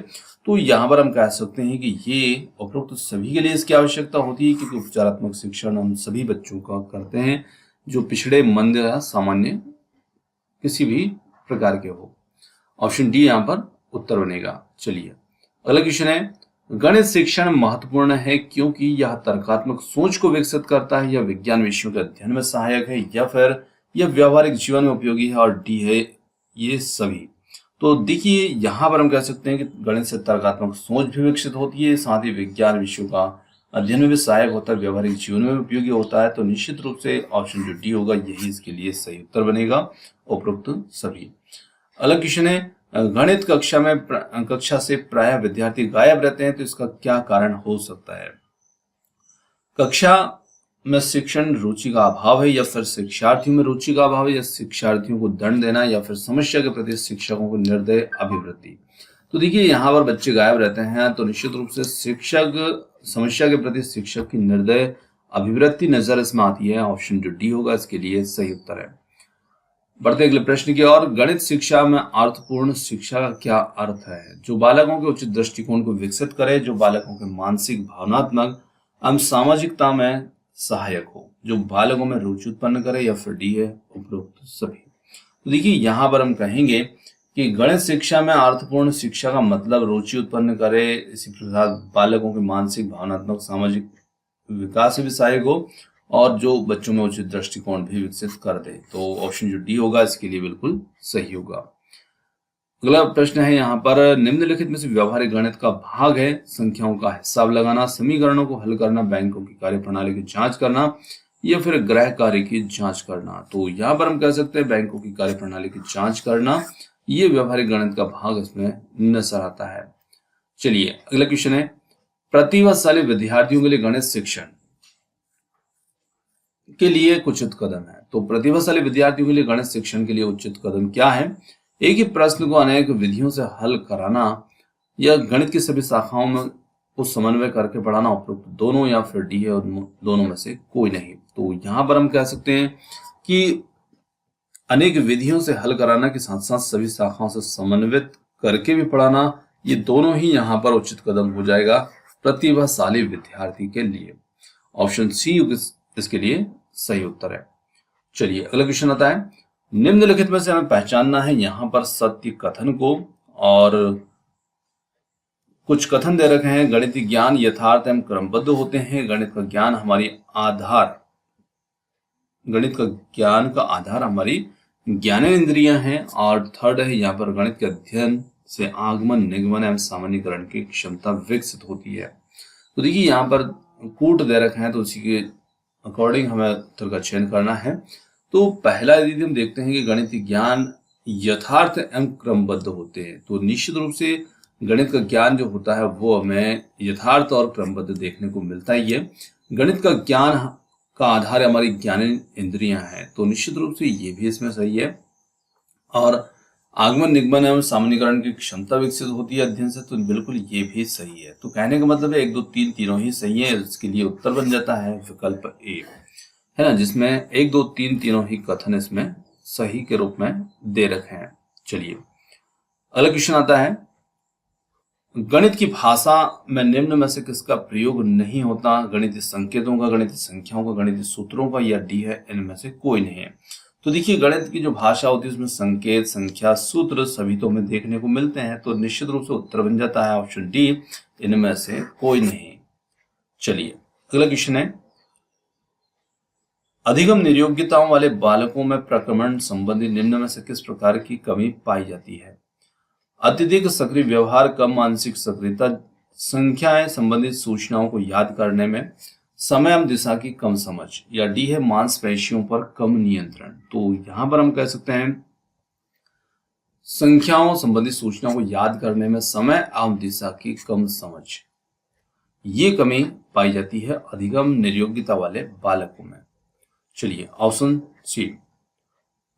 तो यहाँ पर हम कह सकते हैं कि ये उपरोक्त सभी के लिए इसकी आवश्यकता होती है, क्योंकि उपचारात्मक शिक्षण हम सभी बच्चों का करते हैं जो पिछड़े, मंद या सामान्य किसी भी प्रकार के हो। ऑप्शन डी यहाँ पर उत्तर बनेगा। चलिए अगला क्वेश्चन है, गणित शिक्षण महत्वपूर्ण है क्योंकि यह तर्कात्मक सोच को विकसित करता है, या विज्ञान विषयों के अध्ययन में सहायक है, या फिर यह व्यावहारिक जीवन में उपयोगी है, और डी है ये सभी। तो देखिए यहाँ पर हम कह सकते हैं कि गणित से तर्कात्मक सोच भी विकसित होती है, साथ ही विज्ञान विषयों का अध्ययन में भी सहायक होता है, व्यावहारिक जीवन में भी उपयोगी होता है। तो निश्चित रूप से ऑप्शन जो डी होगा यही इसके लिए सही उत्तर बनेगा, उपरोक्त सभी। अगला क्वेश्चन है, गणित कक्षा से प्रायः विद्यार्थी गायब रहते हैं, तो इसका क्या कारण हो सकता है? कक्षा में शिक्षण रुचि का अभाव है, या फिर शिक्षार्थियों में रुचि का अभाव है, या शिक्षार्थियों को दंड देना, या फिर समस्या के प्रति शिक्षकों को निर्दय अभिवृत्ति? तो देखिए यहाँ पर बच्चे गायब रहते हैं, तो निश्चित रूप से शिक्षक समस्या के प्रति शिक्षक की निर्दय अभिवृत्ति नजर इसमें आती है। ऑप्शन जो डी होगा इसके लिए सही उत्तर है। बढ़ते अगले प्रश्न की ओर, गणित शिक्षा में अर्थपूर्ण शिक्षा का क्या अर्थ है? जो बालकों के उचित दृष्टिकोण को विकसित करे, जो बालकों के मानसिक, भावनात्मक एवं सामाजिकता में सहायक हो, जो बालकों में रुचि उत्पन्न करे, या फिर डी है उपरोक्त सभी? तो देखिए यहाँ पर हम कहेंगे कि गणित शिक्षा में अर्थपूर्ण शिक्षा का मतलब रुचि उत्पन्न करे, इसी प्रकार बालकों के मानसिक, भावनात्मक, सामाजिक विकास से भी सहायक हो, और जो बच्चों में उचित दृष्टिकोण भी विकसित कर दे। तो ऑप्शन जो डी होगा इसके लिए बिल्कुल सही होगा। अगला प्रश्न है यहाँ पर, निम्नलिखित में से व्यवहारिक गणित का भाग है? संख्याओं का हिसाब लगाना, समीकरणों को हल करना, बैंकों की कार्यप्रणाली की जांच करना, या फिर ग्रह कार्य की जांच करना? तो यहाँ पर हम कह सकते हैं बैंकों की कार्यप्रणाली की जांच करना, ये व्यवहारिक गणित का भाग इसमें नजर आता है। चलिए अगला क्वेश्चन है, प्रतिभाशाली विद्यार्थियों के लिए गणित शिक्षण के लिए उचित कदम है। तो प्रतिभाशाली विद्यार्थियों के लिए गणित शिक्षण के लिए उचित कदम क्या है? एक ही प्रश्न को अनेक विधियों से हल कराना, या गणित की सभी शाखाओं में को समन्वय करके पढ़ाना, उपरोक्त दोनों, या फिर डी है और दोनों में से कोई नहीं? तो यहाँ पर हम कह सकते हैं कि अनेक विधियों से हल कराना के साथ साथ सभी शाखाओं से समन्वित करके भी पढ़ाना, ये दोनों ही यहाँ पर उचित कदम हो जाएगा प्रतिभाशाली विद्यार्थी के लिए। ऑप्शन सी इसके लिए सही उत्तर है। चलिए अगला क्वेश्चन आता है, निम्नलिखित में से हमें पहचानना है यहाँ पर सत्य कथन को, और कुछ कथन दे रखे हैं। गणितीय ज्ञान यथार्थ एवं क्रमबद्ध होते हैं। गणित का ज्ञान का आधार हमारी ज्ञानेंद्रियां हैं। और थर्ड है यहाँ पर, गणित के अध्ययन से आगमन, निगमन एवं सामान्यीकरण की क्षमता विकसित होती है। तो देखिए यहाँ पर कूट दे रखे हैं, तो उसी के अकॉर्डिंग हमें उत्तर का चयन करना है। तो पहला यदि हम देखते हैं कि गणितीय ज्ञान यथार्थ एवं क्रमबद्ध होते हैं, तो निश्चित रूप से गणित का ज्ञान जो होता है वो हमें यथार्थ और क्रमबद्ध देखने को मिलता ही है। गणित का ज्ञान का आधार हमारी ज्ञानेंद्रियां हैं, तो निश्चित रूप से ये भी इसमें सही है। और आगमन, निगमन एवं सामान्यीकरण की क्षमता विकसित होती है अध्ययन से, तो बिल्कुल ये भी सही है। तो कहने का मतलब है 1 2 3 तीनों ही सही है। इसके लिए उत्तर बन जाता है विकल्प ए, है ना, जिसमें 1 2 3 तीनों ही कथन इसमें सही के रूप में दे रखे हैं। चलिए अगला क्वेश्चन आता है, गणित की भाषा में निम्न में से किसका प्रयोग नहीं होता? गणितीय संकेतों का, गणितीय संख्याओं का, गणितीय सूत्रों का, या डी है इनमें से कोई नहीं है? तो देखिए गणित की जो भाषा होती है उसमें संकेत, संख्या, सूत्र सभी तो हमें देखने को मिलते हैं, तो निश्चित रूप से उत्तर बन जाता है ऑप्शन डी, इनमें से कोई नहीं। चलिए अगला क्वेश्चन है, अधिगम निर्योग्यताओं वाले बालकों में प्रक्रमण संबंधी निम्न में से किस प्रकार की कमी पाई जाती है? अत्यधिक सक्रिय व्यवहार, कम मानसिक सक्रियता, संख्याएं संबंधित सूचनाओं को याद करने में समय एवं दिशा की कम समझ, या डी है मांसपेशियों पर कम नियंत्रण। तो यहां पर हम कह सकते हैं संख्याओं संबंधित सूचनाओं को याद करने में समय एवं दिशा की कम समझ, ये कमी पाई जाती है अधिगम निर्योग्यता वाले बालकों में। चलिए ऑप्शन सी।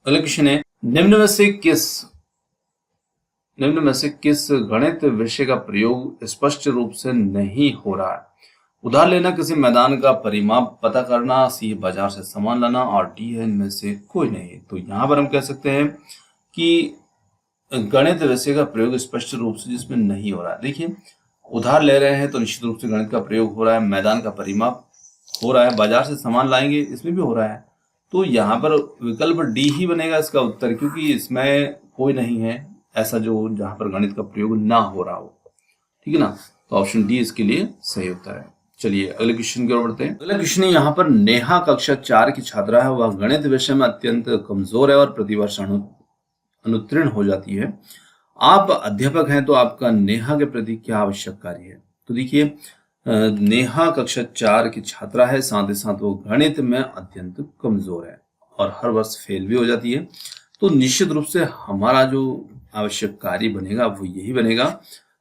अगला क्वेश्चन है, निम्न में से किस गणित विषय का प्रयोग स्पष्ट रूप से नहीं हो रहा है? उधार लेना, किसी मैदान का परिमाप पता करना, सी बाजार से सामान लाना, और डी है इनमें से कोई नहीं। तो यहाँ पर हम कह सकते हैं कि गणित विषय का प्रयोग स्पष्ट रूप से जिसमें नहीं हो रहा है। देखिए उधार ले रहे हैं तो निश्चित रूप से गणित का प्रयोग हो रहा है, मैदान का परिमाप हो रहा है, बाजार से सामान लाएंगे इसमें भी हो रहा है। तो यहाँ पर विकल्प डी ही बनेगा इसका उत्तर, क्योंकि इसमें कोई नहीं है ऐसा जो जहां पर गणित का प्रयोग ना हो रहा हो। ठीक है ना, तो ऑप्शन डी इसके लिए सही उत्तर है। चलिए अगले क्वेश्चन की ओर बढ़ते हैं। अगला क्वेश्चन है, यहाँ पर नेहा कक्षा 4 की छात्रा है, वह गणित विषय में अत्यंत कमजोर है और प्रतिवर्ष अनुत्तीर्ण हो जाती है। आप अध्यापक हैं तो आपका नेहा के प्रति क्या आवश्यक कार्य है? तो देखिए नेहा कक्षा 4 की छात्रा है, साथ ही साथ वो गणित में अत्यंत कमजोर है और हर वर्ष फेल भी हो जाती है। तो निश्चित रूप से हमारा जो आवश्यक कार्य बनेगा वो यही बनेगा,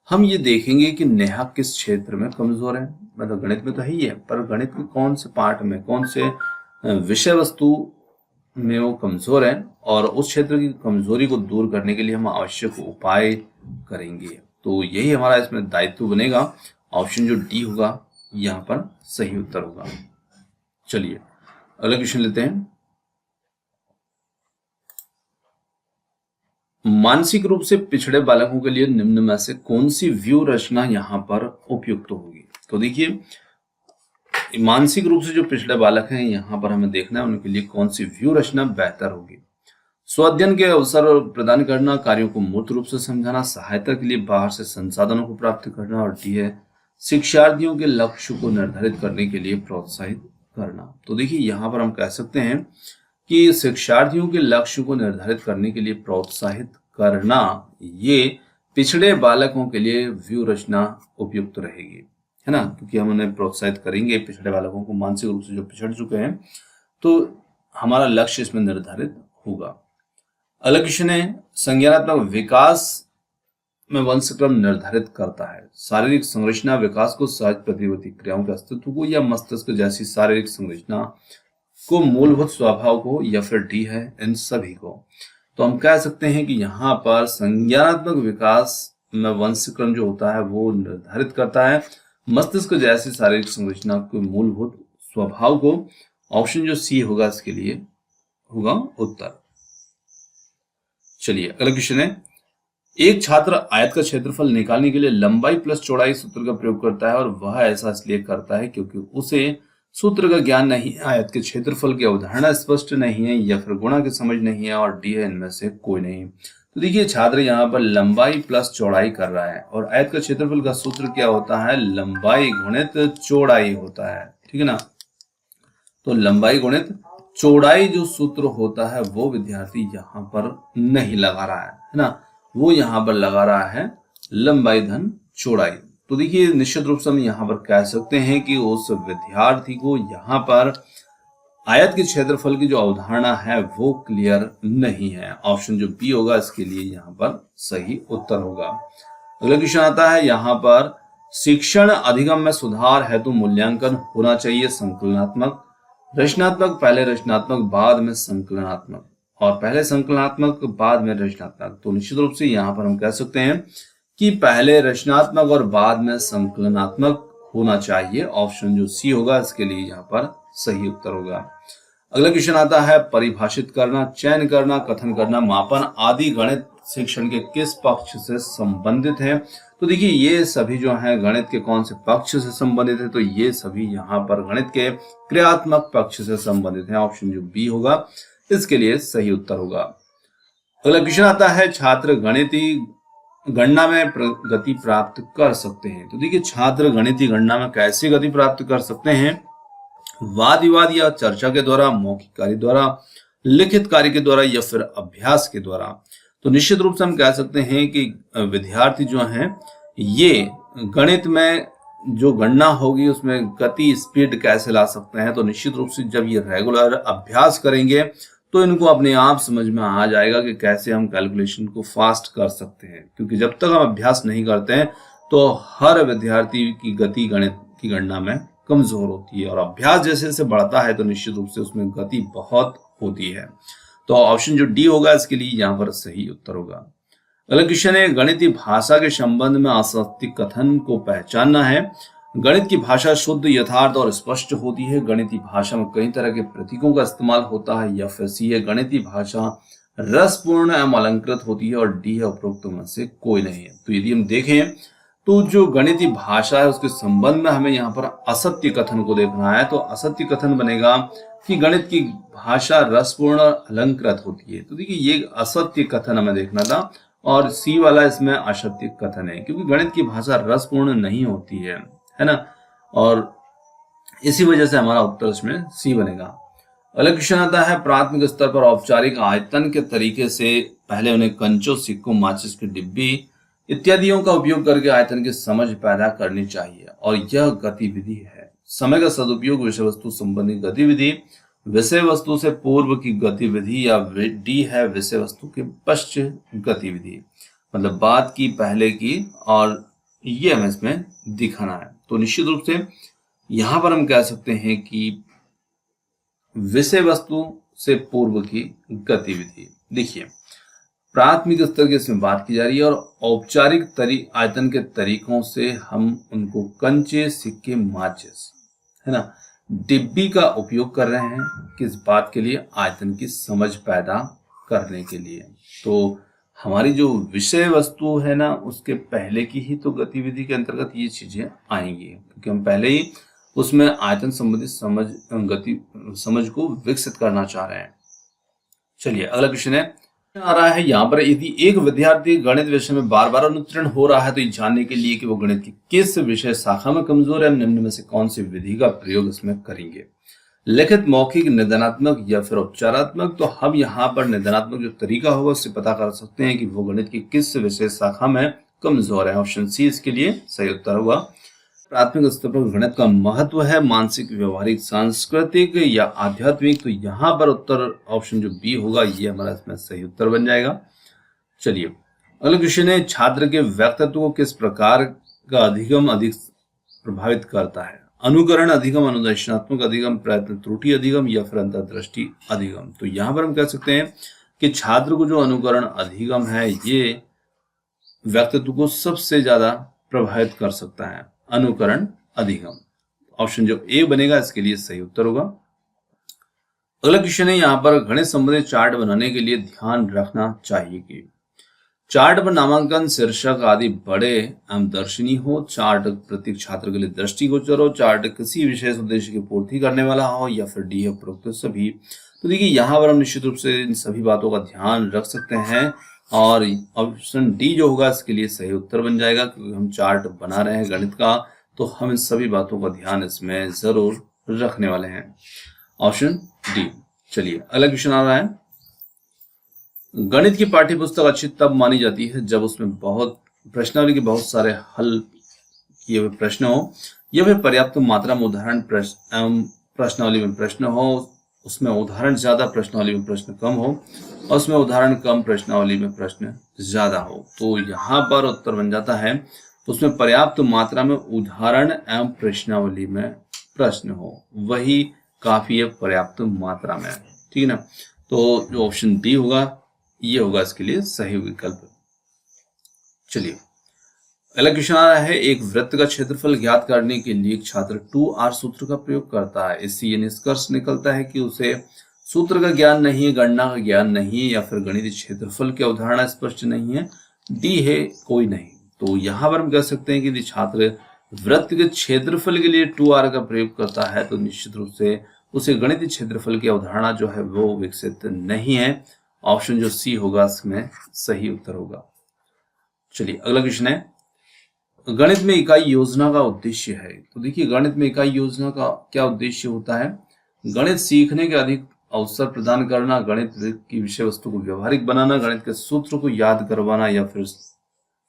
हम ये देखेंगे कि नेहा किस क्षेत्र में कमजोर है। मतलब गणित में तो है ही है, पर गणित के कौन से पार्ट में, कौन से विषय वस्तु में वो कमजोर है, और उस क्षेत्र की कमजोरी को दूर करने के लिए हम आवश्यक उपाय करेंगे। तो यही हमारा इसमें दायित्व बनेगा। ऑप्शन जो डी होगा यहाँ पर सही उत्तर होगा। चलिए अगला क्वेश्चन लेते हैं। मानसिक रूप से पिछड़े बालकों के लिए निम्न में से कौन सी व्यू रचना यहाँ पर उपयुक्त होगी? तो देखिए मानसिक रूप से जो पिछड़े बालक हैं यहाँ पर हमें देखना है उनके लिए कौन सी व्यू रचना बेहतर होगी। स्वाध्ययन के अवसर प्रदान करना, कार्यों को मूर्त रूप से समझाना, सहायता के लिए बाहर से संसाधनों को प्राप्त करना, और डी है शिक्षार्थियों के लक्ष्य को निर्धारित करने के लिए प्रोत्साहित करना। तो देखिए यहाँ पर हम कह सकते हैं कि शिक्षार्थियों के लक्ष्य को निर्धारित करने के लिए प्रोत्साहित करना, ये पिछड़े बालकों के लिए व्यू रचना उपयुक्त रहेगी, है ना, क्योंकि हम उन्हें प्रोत्साहित करेंगे पिछड़े बालकों को, मानसिक रूप से जो पिछड़ चुके हैं, तो हमारा लक्ष्य इसमें निर्धारित होगा। अगला क्वेश्चन है, संज्ञानात्मक विकास में वंशक्रम निर्धारित करता है? शारीरिक संरचना, विकास को, सहज प्रतिवर्ती क्रियाओं के अस्तित्व को, या मस्तिष्क जैसी शारीरिक संरचना को, मूलभूत स्वभाव को, या फिर डी है इन सभी को? तो हम कह सकते हैं कि यहाँ पर संज्ञानात्मक विकास में वंशक्रम जो होता है वो निर्धारित करता है मस्तिष्क जैसी शारीरिक संरचना के मूलभूत स्वभाव को। ऑप्शन जो सी होगा इसके लिए होगा उत्तर। चलिए अगला क्वेश्चन है, एक छात्र आयत का क्षेत्रफल निकालने के लिए लंबाई प्लस चौड़ाई सूत्र का प्रयोग करता है, और वह ऐसा इसलिए करता है क्योंकि उसे सूत्र का ज्ञान नहीं है, आयत के क्षेत्रफल की अवधारणा स्पष्ट नहीं है, या फिर गुणा की समझ नहीं है, और डी है इनमें से कोई नहीं। तो देखिए छात्र यहाँ पर लंबाई प्लस चौड़ाई कर रहा है, और आयत का क्षेत्रफल का सूत्र क्या होता है? लंबाई गुणित चौड़ाई होता है। ठीक है ना, तो लंबाई गुणित चौड़ाई जो सूत्र होता है वो विद्यार्थी यहाँ पर नहीं लगा रहा है ना, वो यहाँ पर लगा रहा है लंबाई धन चौड़ाई। तो देखिए निश्चित रूप से हम यहाँ पर कह सकते हैं कि उस विद्यार्थी को यहाँ पर आयत के क्षेत्रफल की जो अवधारणा है वो क्लियर नहीं है। ऑप्शन जो बी होगा इसके लिए यहाँ पर सही उत्तर होगा। अगला क्वेश्चन आता है यहाँ पर, शिक्षण अधिगम में सुधार हेतु मूल्यांकन होना चाहिए संकलनात्मक, रचनात्मक, पहले रचनात्मक बाद में संकलनात्मक, और पहले संकलनात्मक बाद में रचनात्मक। तो निश्चित रूप से यहाँ पर हम कह सकते हैं कि पहले रचनात्मक और बाद में संकलनात्मक होना चाहिए। ऑप्शन जो सी होगा इसके लिए यहाँ पर सही उत्तर होगा। अगला क्वेश्चन आता है, परिभाषित करना, चयन करना, कथन करना, मापन आदि गणित शिक्षण के किस पक्ष से संबंधित है? तो देखिए ये सभी जो है गणित के कौन से पक्ष से संबंधित है? तो ये सभी यहाँ पर गणित के क्रियात्मक पक्ष से संबंधित है। ऑप्शन जो बी होगा इसके लिए सही उत्तर होगा। अगला क्वेश्चन आता है, छात्र गणितीय गणना में गति प्राप्त कर सकते हैं। तो देखिए, छात्र गणितीय गणना में कैसे गति प्राप्त कर सकते हैं? वाद विवाद या चर्चा के द्वारा, मौखिक कार्य द्वारा, लिखित कार्य के द्वारा या फिर अभ्यास के द्वारा। तो निश्चित रूप से हम कह सकते हैं कि विद्यार्थी जो हैं ये गणित में जो गणना होगी उसमें गति स्पीड कैसे ला सकते हैं। तो निश्चित रूप से जब ये रेगुलर अभ्यास करेंगे तो इनको अपने आप समझ में आ जाएगा कि कैसे हम कैलकुलेशन को फास्ट कर सकते हैं, क्योंकि जब तक हम अभ्यास नहीं करते हैं तो हर विद्यार्थी की गति गणित की गणना में कमजोर होती है, और अभ्यास जैसे जैसे बढ़ता है तो निश्चित रूप से उसमें गति बहुत होती है। तो ऑप्शन जो डी होगा इसके लिए यहाँ पर सही उत्तर होगा। अगला क्वेश्चन है, गणितीय भाषा के संबंध में असत्य कथन को पहचानना है। गणित की भाषा शुद्ध, यथार्थ और स्पष्ट होती है। गणितीय भाषा में कई तरह के प्रतीकों का इस्तेमाल होता है। या फिर सी है, गणितीय भाषा रसपूर्ण एवं अलंकृत होती है। और डी है, उपरोक्त में से कोई नहीं है। तो यदि हम देखें तो जो गणितीय भाषा है उसके संबंध में हमें यहाँ पर असत्य कथन को देखना है। तो असत्य कथन बनेगा कि गणित की भाषा रसपूर्ण और अलंकृत होती है। तो देखिए, ये असत्य कथन हमें देखना था और सी वाला इसमें असत्य कथन है, क्योंकि गणित की भाषा रसपूर्ण नहीं होती है ना, और इसी वजह से हमारा उत्तर इसमें सी बनेगा। अगला क्वेश्चन आता है, प्राथमिक स्तर पर औपचारिक आयतन के तरीके से पहले उन्हें कंचों, सिक्कों, माचिस की डिब्बी इत्यादियों का उपयोग करके आयतन की समझ पैदा करनी चाहिए, और यह गतिविधि है। समय का सदुपयोग, विषय वस्तु संबंधी गतिविधि, विषय वस्तु से पूर्व की गतिविधि, या डी है, विषय वस्तु के पश्चात गतिविधि, मतलब बात की पहले की, और ये हमें इसमें दिखाना है। तो निश्चित रूप से यहां पर हम कह सकते हैं कि विषय वस्तु से पूर्व की गतिविधि। देखिए, प्राथमिक स्तर की इसमें बात की जा रही है, और औपचारिक आयतन के तरीकों से हम उनको कंचे, सिक्के, माचिस, है ना, डिब्बी का उपयोग कर रहे हैं। किस बात के लिए? आयतन की समझ पैदा करने के लिए। तो हमारी जो विषय वस्तु है ना, उसके पहले की ही तो गतिविधि के अंतर्गत ये चीजें आएंगी, क्योंकि हम पहले ही उसमें आयतन संबंधी समझ को विकसित करना चाह रहे हैं। चलिए, अगला क्वेश्चन है आ रहा है यहाँ पर, यदि एक विद्यार्थी गणित विषय में बार बार अनुत्तीर्ण हो रहा है तो ये जानने के लिए कि वो गणित की किस विषय शाखा में कमजोर है, हम निम्न में से कौन सी विधि का प्रयोग इसमें करेंगे? लिखित, मौखिक, निदानात्मक या फिर उपचारात्मक। तो हम यहाँ पर निदानात्मक जो तरीका होगा उससे पता कर सकते हैं कि वो गणित की किस विषय शाखा में कमजोर है। ऑप्शन सी इसके लिए सही उत्तर होगा। प्राथमिक स्तर पर गणित का महत्व है, मानसिक, व्यवहारिक, सांस्कृतिक या आध्यात्मिक। तो यहाँ पर उत्तर ऑप्शन जो बी होगा ये हमारा इसमें सही उत्तर बन जाएगा। चलिए, अगला क्वेश्चन है, छात्र के व्यक्तित्व को किस प्रकार का अधिगम अधिक प्रभावित करता है? अनुकरण अधिगम, अनुदेशनात्मक अधिगम, प्रयत्न त्रुटि अधिगम या फिर अंतर्दृष्टि अधिगम। तो यहाँ पर हम कह सकते हैं कि छात्र को जो अनुकरण अधिगम है ये व्यक्तित्व को सबसे ज्यादा प्रभावित कर सकता है, अनुकरण अधिगम। ऑप्शन जो ए बनेगा इसके लिए सही उत्तर होगा। अगला क्वेश्चन है, यहाँ पर गणित संबंधी चार्ट बनाने के लिए ध्यान रखना चाहिए कि चार्ट पर नामांकन, शीर्षक आदि बड़े एवं दर्शनीय हो, चार्ट प्रत्येक छात्र के लिए दृष्टिगोचर हो, चार्ट किसी विशेष उद्देश्य की पूर्ति करने वाला हो, या फिर डी है, उपरोक्त सभी। तो देखिए, यहाँ पर हम निश्चित रूप से इन सभी बातों का ध्यान रख सकते हैं, और ऑप्शन डी जो होगा इसके लिए सही उत्तर बन जाएगा, क्योंकि हम चार्ट बना रहे हैं गणित का, तो हम इन सभी बातों का ध्यान इसमें जरूर रखने वाले हैं। Option D. चलिए, अगला क्वेश्चन आ रहा है, गणित की पाठ्य पुस्तक अच्छी तब मानी जाती है जब उसमें प्रश्नावली के बहुत सारे हल किए हुए प्रश्न हो, या फिर पर्याप्त मात्रा में उदाहरण प्रश्नावली में प्रश्न हो, उसमें उदाहरण ज्यादा, प्रश्नावली में प्रश्न कम हो, और उसमें उदाहरण कम, प्रश्नावली में प्रश्न ज्यादा हो। तो यहाँ पर उत्तर बन जाता है उसमें पर्याप्त मात्रा में उदाहरण एवं प्रश्नावली में प्रश्न हो, वही काफी है पर्याप्त मात्रा में, ठीक है ना। तो जो ऑप्शन डी होगा ये होगा इसके लिए सही विकल्प। चलिए, अगला क्वेश्चन आ रहा है, एक वृत्त का क्षेत्रफल ज्ञात करने के लिए एक छात्र 2R सूत्र का प्रयोग करता है। इससे ये निष्कर्ष निकलता है कि उसे सूत्र का ज्ञान नहीं है, गणना का ज्ञान नहीं है, या फिर गणितीय क्षेत्रफल की अवधारणा स्पष्ट नहीं है, डी है, कोई नहीं। तो यहाँ पर हम कह सकते हैं कि छात्र वृत्त के क्षेत्रफल के लिए 2R का प्रयोग करता है तो निश्चित रूप से उसे गणितीय क्षेत्रफल की अवधारणा जो है वो विकसित नहीं है। ऑप्शन जो सी होगा इसमें सही उत्तर होगा। चलिए अगला क्वेश्चन है, गणित में इकाई योजना का उद्देश्य है। तो देखिए गणित में इकाई योजना का क्या उद्देश्य होता है? गणित सीखने के अधिक अवसर प्रदान करना, गणित की विषय वस्तु को व्यवहारिक बनाना, गणित के सूत्र को याद करवाना, या फिर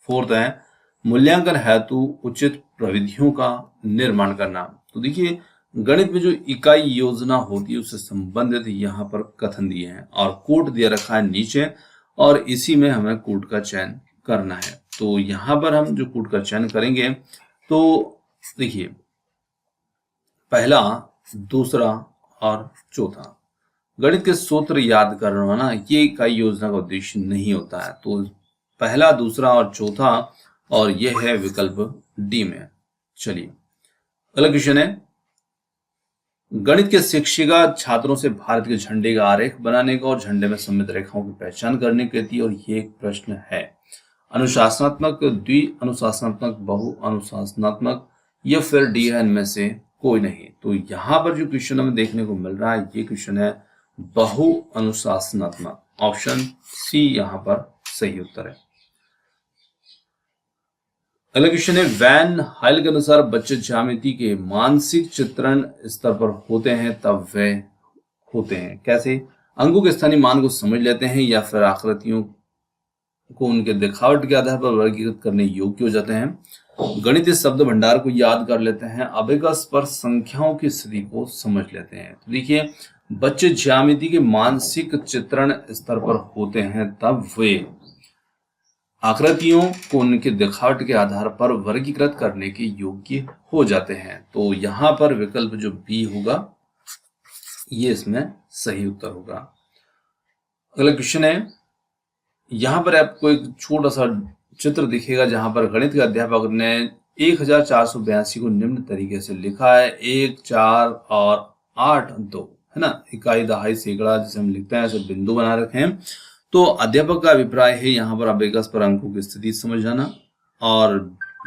फोर्थ है मूल्यांकन हेतु उचित प्रविधियों का निर्माण करना। तो देखिए गणित में जो इकाई योजना होती है उससे संबंधित यहाँ पर कथन दिए हैं और कोड दिया रखा है नीचे, और इसी में हमें कोड का चयन करना है। तो यहाँ पर हम जो कोड का चयन करेंगे तो देखिए पहला, दूसरा और चौथा, गणित के सूत्र याद करवाना ये इकाई योजना का उद्देश्य नहीं होता है। तो पहला, दूसरा और चौथा, और यह है विकल्प डी में। चलिए अगला क्वेश्चन है, गणित के शिक्षिका छात्रों से भारत के झंडे का आरेख बनाने का और झंडे में सम्मिलित रेखाओं की पहचान करने को कहती है, और ये एक प्रश्न है अनुशासनात्मक, द्वि अनुशासनात्मक, बहु अनुशासनात्मक, या फिर डी है इनमें से कोई नहीं। तो यहाँ पर जो क्वेश्चन हमें देखने को मिल रहा है ये क्वेश्चन है बहु अनुशासनात्मक। ऑप्शन सी यहाँ पर सही उत्तर है। अगला क्वेश्चन है, वैन हाइल के अनुसार बच्चे ज्यामिति के मानसिक चित्रण स्तर पर होते हैं तब वे होते हैं कैसे? अंकों के स्थानीय मान को समझ लेते हैं, या फिर आकृतियों को उनके दिखावट के आधार पर वर्गीकृत करने योग्य हो जाते हैं, गणितीय शब्द भंडार को याद कर लेते हैं, अबेगस पर संख्याओं की स्थिति को समझ लेते हैं। तो देखिए बच्चे ज्यामिति के मानसिक चित्रण स्तर पर होते हैं तब वे आकृतियों को उनके दिखावट के आधार पर वर्गीकृत करने के योग्य हो जाते हैं। तो यहाँ पर विकल्प जो बी होगा ये इसमें सही उत्तर होगा। अगला क्वेश्चन है, यहाँ पर आपको एक छोटा सा चित्र दिखेगा जहां पर गणित के अध्यापक ने 1482 को निम्न तरीके से लिखा है 1, 4 और 8, 2, है ना, इकाई, दहाई, सैकड़ा जिसे हम लिखते हैं, ऐसे बिंदु बना रखे हैं। तो अध्यापक का अभिप्राय है यहाँ पर अबेगस पर अंकों की स्थिति समझाना और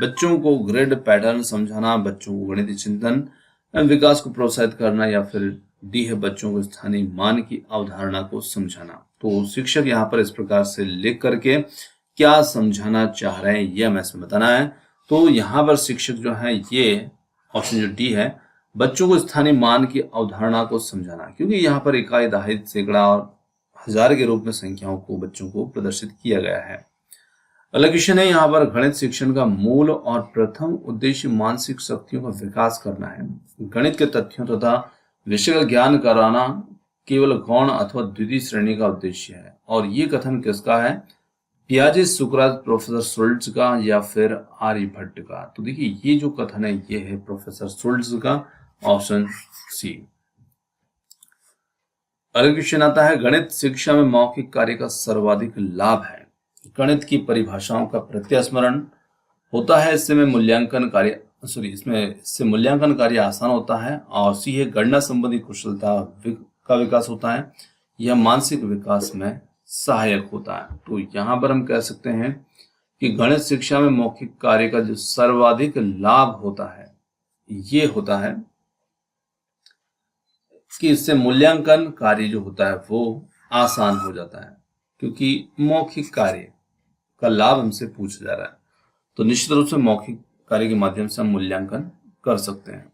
बच्चों को ग्रिड पैटर्न समझाना, बच्चों को गणितीय चिंतन विकास को प्रोत्साहित करना, या फिर डी है बच्चों को स्थानीय मान की अवधारणा को समझाना। तो शिक्षक यहाँ पर इस प्रकार से लिख करके क्या समझाना चाह रहे हैं ये हमें इसमें बताना है। तो यहाँ पर शिक्षक जो है ये ऑप्शन जो डी है बच्चों को स्थानीय मान की अवधारणा को समझाना, क्योंकि यहाँ पर इकाई, दहाई, सैकड़ा और हजार के रूप में संख्याओं को बच्चों को प्रदर्शित किया गया है। अगला क्वेश्चन है, यहाँ पर गणित शिक्षण का मूल और प्रथम उद्देश्य मानसिक शक्तियों का विकास करना है। गणित के तथ्यों तथा विषय का ज्ञान कराना केवल गौण अथवा द्वितीय श्रेणी का उद्देश्य है। और ये कथन किसका है? पियाजे, सुकरात, प्रोफेसर शुल्ट्ज का, या फिर आर्यभट्ट का। तो देखिए ये जो कथन है ये है प्रोफेसर शुल्ट्ज का, ऑप्शन सी। अगला क्वेश्चन आता है, गणित शिक्षा में मौखिक कार्य का सर्वाधिक लाभ है। गणित की परिभाषाओं का प्रत्यास्मरण होता है, इससे मूल्यांकन कार्य आसान होता है। और सी है गणना संबंधी कुशलता का विकास होता है, यह मानसिक विकास में सहायक होता है। तो यहाँ पर हम कह सकते हैं कि गणित शिक्षा में मौखिक कार्य का जो सर्वाधिक लाभ होता है ये होता है कि इससे मूल्यांकन कार्य जो होता है वो आसान हो जाता है, क्योंकि मौखिक कार्य का लाभ हमसे पूछा जा रहा है। तो निश्चित रूप से मौखिक कार्य के माध्यम से हम मूल्यांकन कर सकते हैं।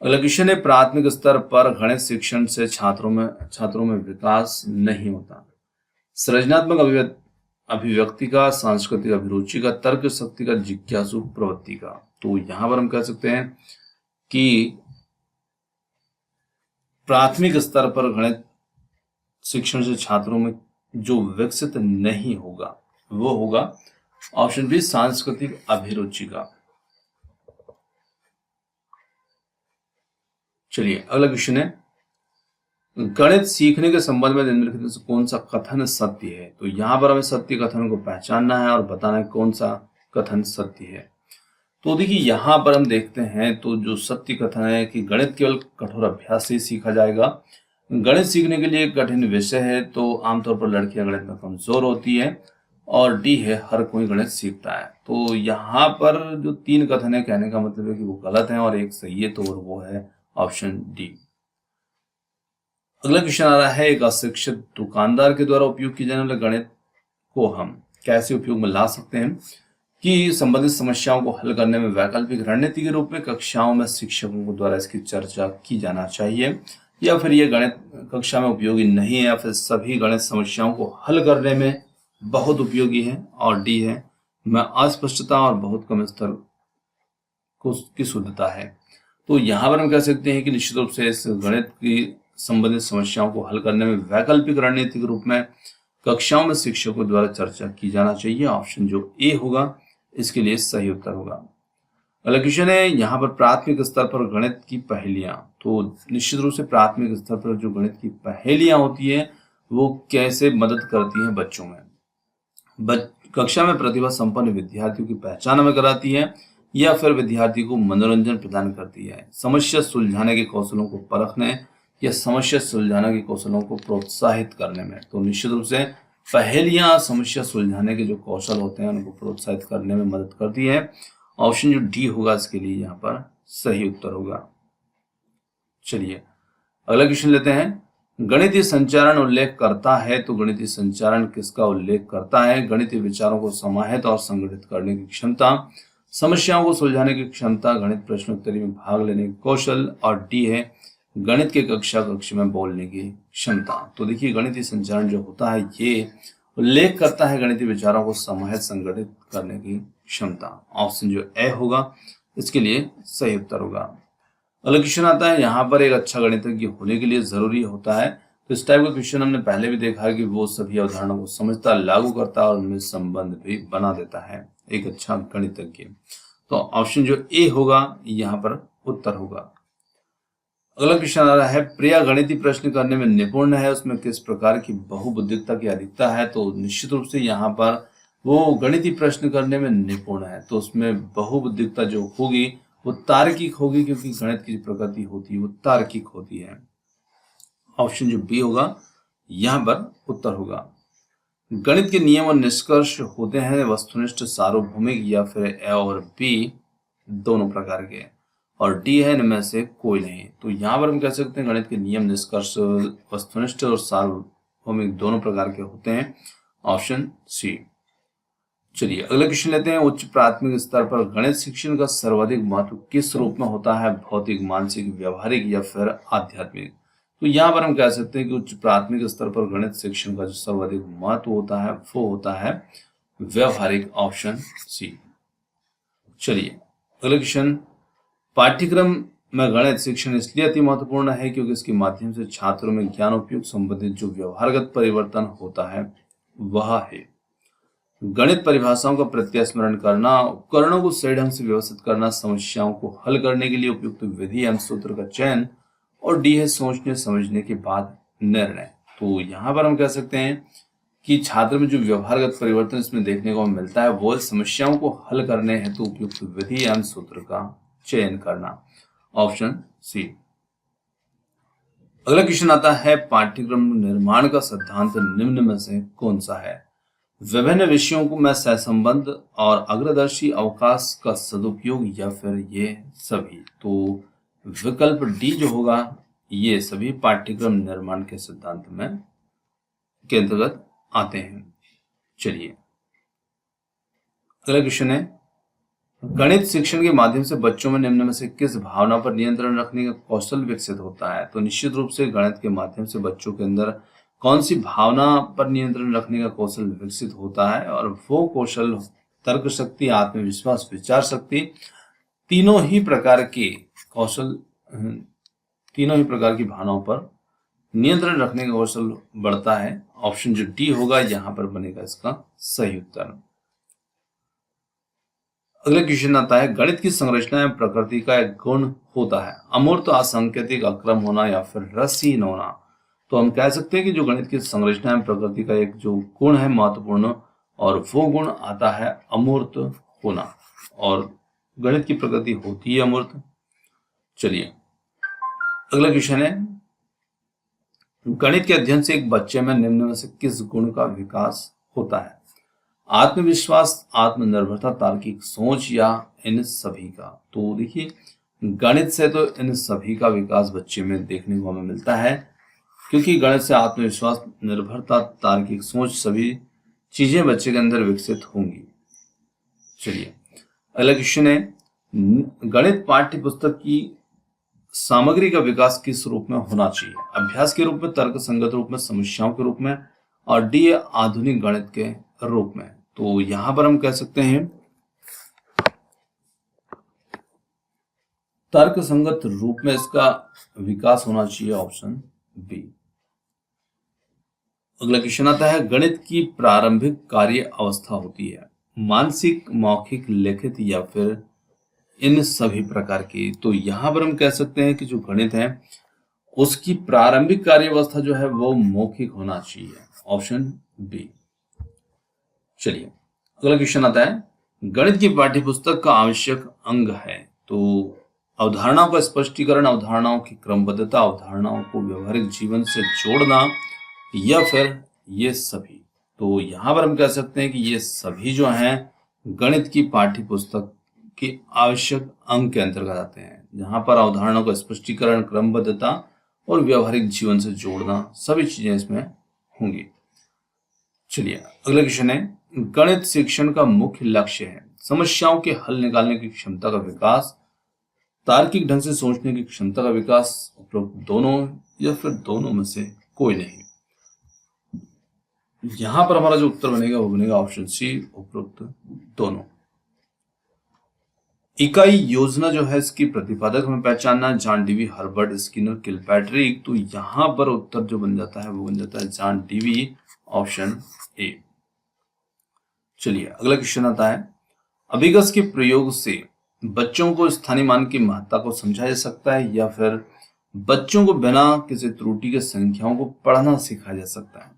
अगला क्वेश्चन है, प्राथमिक स्तर पर गणित शिक्षण से छात्रों में विकास नहीं होता। सृजनात्मक अभिव्यक्ति का, सांस्कृतिक अभिरुचि का, तर्क शक्ति का, जिज्ञासु प्रवृत्ति का। तो यहां पर हम कह सकते हैं कि प्राथमिक स्तर पर गणित शिक्षण से छात्रों में जो विकसित नहीं होगा वो होगा ऑप्शन बी, सांस्कृतिक अभिरुचि का। चलिए अगला क्वेश्चन है, गणित सीखने के संबंध में निम्नलिखित में से कौन सा कथन सत्य है? तो यहां पर हमें सत्य कथन को पहचानना है और बताना है कौन सा कथन सत्य है। तो देखिए यहां पर हम देखते हैं तो जो सत्य कथन है कि गणित केवल कठोर अभ्यास से ही सीखा जाएगा। गणित सीखने के लिए कठिन विषय है, तो आमतौर पर लड़कियां गणित में कमजोर होती है। और डी है हर कोई गणित सीखता है। तो यहाँ पर जो 3 कथन है कहने का मतलब है कि वो गलत है और एक सही है, तो वो है ऑप्शन डी। अगला क्वेश्चन आ रहा है, एक अशिक्षित दुकानदार के द्वारा उपयोग किए जाने वाले गणित को हम कैसे उपयोग में ला सकते हैं कि संबंधित समस्याओं को हल करने में वैकल्पिक रणनीति के रूप में कक्षाओं में शिक्षकों के द्वारा इसकी चर्चा की जाना चाहिए, या फिर ये गणित कक्षा में उपयोगी नहीं है, या फिर सभी गणित समस्याओं को हल करने में बहुत उपयोगी है, और डी है में अस्पष्टता और बहुत कम स्तर की शुद्धता है। तो यहाँ पर हम कह सकते हैं कि निश्चित रूप से इस गणित की संबंधित समस्याओं को हल करने में वैकल्पिक रणनीति के रूप में कक्षाओं में शिक्षकों द्वारा चर्चा की जाना चाहिए। ऑप्शन जो ए होगा इसके लिए सही उत्तर होगा। अगला क्वेश्चन है, यहाँ पर प्राथमिक स्तर पर गणित की पहेलियां। तो निश्चित रूप से प्राथमिक स्तर पर जो गणित की पहेलियां होती है वो कैसे मदद करती हैं बच्चों में, कक्षा में प्रतिभा संपन्न विद्यार्थियों की पहचान हमें कराती है, या फिर विद्यार्थी को मनोरंजन प्रदान करती है, समस्या सुलझाने के कौशलों को परखने या समस्या सुलझाने के कौशलों को प्रोत्साहित करने में। तो निश्चित रूप से पहेलियां समस्या सुलझाने के जो कौशल होते हैं उनको प्रोत्साहित करने में मदद करती है। ऑप्शन जो डी होगा इसके लिए यहाँ पर सही उत्तर होगा। चलिए अगला क्वेश्चन लेते हैं, गणितीय संचारण उल्लेख करता है। तो गणितीय संचारण किसका उल्लेख करता है? गणितीय विचारों को समाहित और संगठित करने की क्षमता, समस्याओं को सुलझाने की क्षमता, गणित प्रश्नोत्तरी में भाग लेने की कौशल, और डी है गणित के कक्ष में बोलने की क्षमता। तो देखिए गणितीय संचारण जो होता है ये उल्लेख करता है गणितीय विचारों को समाहित संगठित करने की क्षमता। ऑप्शन जो ए होगा इसके लिए सही उत्तर होगा। अगला क्वेश्चन आता है, यहाँ पर एक अच्छा गणितज्ञ होने के लिए जरूरी होता है। तो इस टाइप का क्वेश्चन हमने पहले भी देखा है कि वो सभी अवधारणाओं को समझता, लागू करता और उनमें संबंध भी बना देता है एक अच्छा गणितज्ञ। तो ऑप्शन जो ए होगा यहाँ पर उत्तर होगा। अगला क्वेश्चन आ रहा है, प्रिया गणितीय प्रश्न करने में निपुण है, उसमें किस प्रकार की बहुबुद्धिकता की अधिकता है? तो निश्चित रूप से यहाँ पर वो गणितीय प्रश्न करने में निपुण है, तो उसमें बहुबुद्धिकता जो होगी वो तार्किक होगी, क्योंकि गणित की प्रकृति होती है वो तार्किक होती है। ऑप्शन जो बी होगा यहाँ पर उत्तर होगा। गणित के नियम और निष्कर्ष होते हैं वस्तुनिष्ठ, सार्वभौमिक, या फिर ए और बी दोनों प्रकार के, और डी है इनमें से कोई नहीं। तो यहाँ पर हम कह सकते हैं गणित के नियम निष्कर्ष वस्तुनिष्ठ और सार्वभौमिक दोनों प्रकार के होते हैं। Option C. चलिए अगला क्वेश्चन लेते हैं, उच्च प्राथमिक स्तर पर गणित शिक्षण का सर्वाधिक महत्व किस रूप में होता है? भौतिक, मानसिक, व्यवहारिक, या फिर आध्यात्मिक? तो यहाँ पर हम कह सकते हैं कि उच्च प्राथमिक स्तर पर गणित शिक्षण का जो सर्वाधिक महत्व होता है वो होता है व्यवहारिक। Option C. चलिए अगला क्वेश्चन, पाठ्यक्रम में गणित शिक्षण इसलिए अति महत्वपूर्ण है क्योंकि इसके माध्यम से छात्रों में ज्ञान उपयोग संबंधित जो व्यवहारगत परिवर्तन होता है वह है गणित परिभाषाओं का प्रत्यास्मरण करना, उपकरणों को सही ढंग से व्यवस्थित करना, समस्याओं को हल करने के लिए उपयुक्त विधि एवं सूत्र का चयन, और डी है सोचने समझने के बाद निर्णय। तो यहाँ पर हम कह सकते हैं कि छात्र में जो व्यवहारगत परिवर्तन इसमें देखने को मिलता है वो समस्याओं को हल करने हेतु उपयुक्त विधि एवं सूत्र का चयन करना। Option C. अगला क्वेश्चन आता है, पाठ्यक्रम निर्माण का सिद्धांत निम्न में से कौन सा है? विभिन्न विषयों को में सहसंबंध और अग्रदर्शी अवकाश का सदुपयोग, या फिर ये सभी? तो विकल्प डी जो होगा ये सभी पाठ्यक्रम निर्माण के सिद्धांत में के अंतर्गत आते हैं। चलिए अगला क्वेश्चन है, गणित शिक्षण के माध्यम से बच्चों में निम्न में से किस भावना पर नियंत्रण रखने का कौशल विकसित होता है? तो निश्चित रूप से गणित के माध्यम से बच्चों के अंदर कौन सी भावना पर नियंत्रण रखने का कौशल विकसित होता है? और वो कौशल तर्क शक्ति, आत्मविश्वास, विचार शक्ति, तीनों ही प्रकार के कौशल, तीनों ही प्रकार की भावनाओं पर नियंत्रण रखने का कौशल बढ़ता है। ऑप्शन जो डी होगा यहाँ पर बनेगा इसका सही उत्तर। अगला क्वेश्चन आता है, गणित की संरचना एवं प्रकृति का एक गुण होता है अमूर्त, असंकेतिक, अक्रम होना, या फिर रसहीन होना? तो हम कह सकते हैं कि जो गणित की संरचना एवं प्रकृति का एक जो गुण है महत्वपूर्ण, और वो गुण आता है अमूर्त होना, और गणित की प्रकृति होती है अमूर्त। चलिए अगला क्वेश्चन है, गणित के अध्ययन से एक बच्चे में निम्न में से किस गुण का विकास होता है? आत्मविश्वास, आत्मनिर्भरता, तार्किक सोच, या इन सभी का? तो देखिए गणित से तो इन सभी का विकास बच्चे में देखने को हमें मिलता है। क्योंकि गणित से आत्मविश्वास, निर्भरता, तार्किक सोच सभी चीजें बच्चे के अंदर विकसित होंगी। चलिए अगला क्वेश्चन है, गणित पाठ्य पुस्तक की सामग्री का विकास किस रूप में होना चाहिए? अभ्यास के रूप में, तर्क संगत रूप में, समस्याओं के रूप में, और डी है आधुनिक गणित के रूप में। तो यहां पर हम कह सकते हैं तर्क संगत रूप में इसका विकास होना चाहिए, ऑप्शन बी। अगला क्वेश्चन आता है, गणित की प्रारंभिक कार्य अवस्था होती है मानसिक, मौखिक, लिखित या फिर इन सभी प्रकार की। तो यहां पर हम कह सकते हैं कि जो गणित है उसकी प्रारंभिक कार्य अवस्था जो है वो मौखिक होना चाहिए, ऑप्शन बी। चलिए अगला क्वेश्चन आता है, गणित की पाठ्यपुस्तक का आवश्यक अंग है। तो अवधारणाओं का स्पष्टीकरण, अवधारणाओं की क्रमबद्धता, अवधारणाओं को व्यवहारिक जीवन से जोड़ना या फिर ये सभी। तो यहां पर हम कह सकते हैं कि ये सभी जो हैं गणित की पाठ्यपुस्तक के आवश्यक अंग के अंतर्गत आते हैं, जहां पर अवधारणाओं का स्पष्टीकरण, क्रमबद्धता और व्यवहारिक जीवन से जोड़ना सभी चीजें इसमें होंगी। चलिए अगला क्वेश्चन है, गणित शिक्षण का मुख्य लक्ष्य है समस्याओं के हल निकालने की क्षमता का विकास, तार्किक ढंग से सोचने की क्षमता का विकास, उपरोक्त दोनों या फिर दोनों में से कोई नहीं। यहां पर हमारा जो उत्तर बनेगा वो बनेगा ऑप्शन सी, उपरोक्त दोनों। इकाई योजना जो है इसकी प्रतिपादक हमें पहचानना, John Dewey, Herbert Skinner, Kilpatrick. तो यहां पर उत्तर जो बन जाता है वो बन जाता है जॉन डीवी, ऑप्शन ए। चलिए अगला क्वेश्चन आता है, अभिगस के प्रयोग से बच्चों को स्थानीय मान की महत्ता को समझाया जा सकता है या फिर बच्चों को बिना किसी त्रुटि के संख्याओं को पढ़ना सिखाया जा सकता है,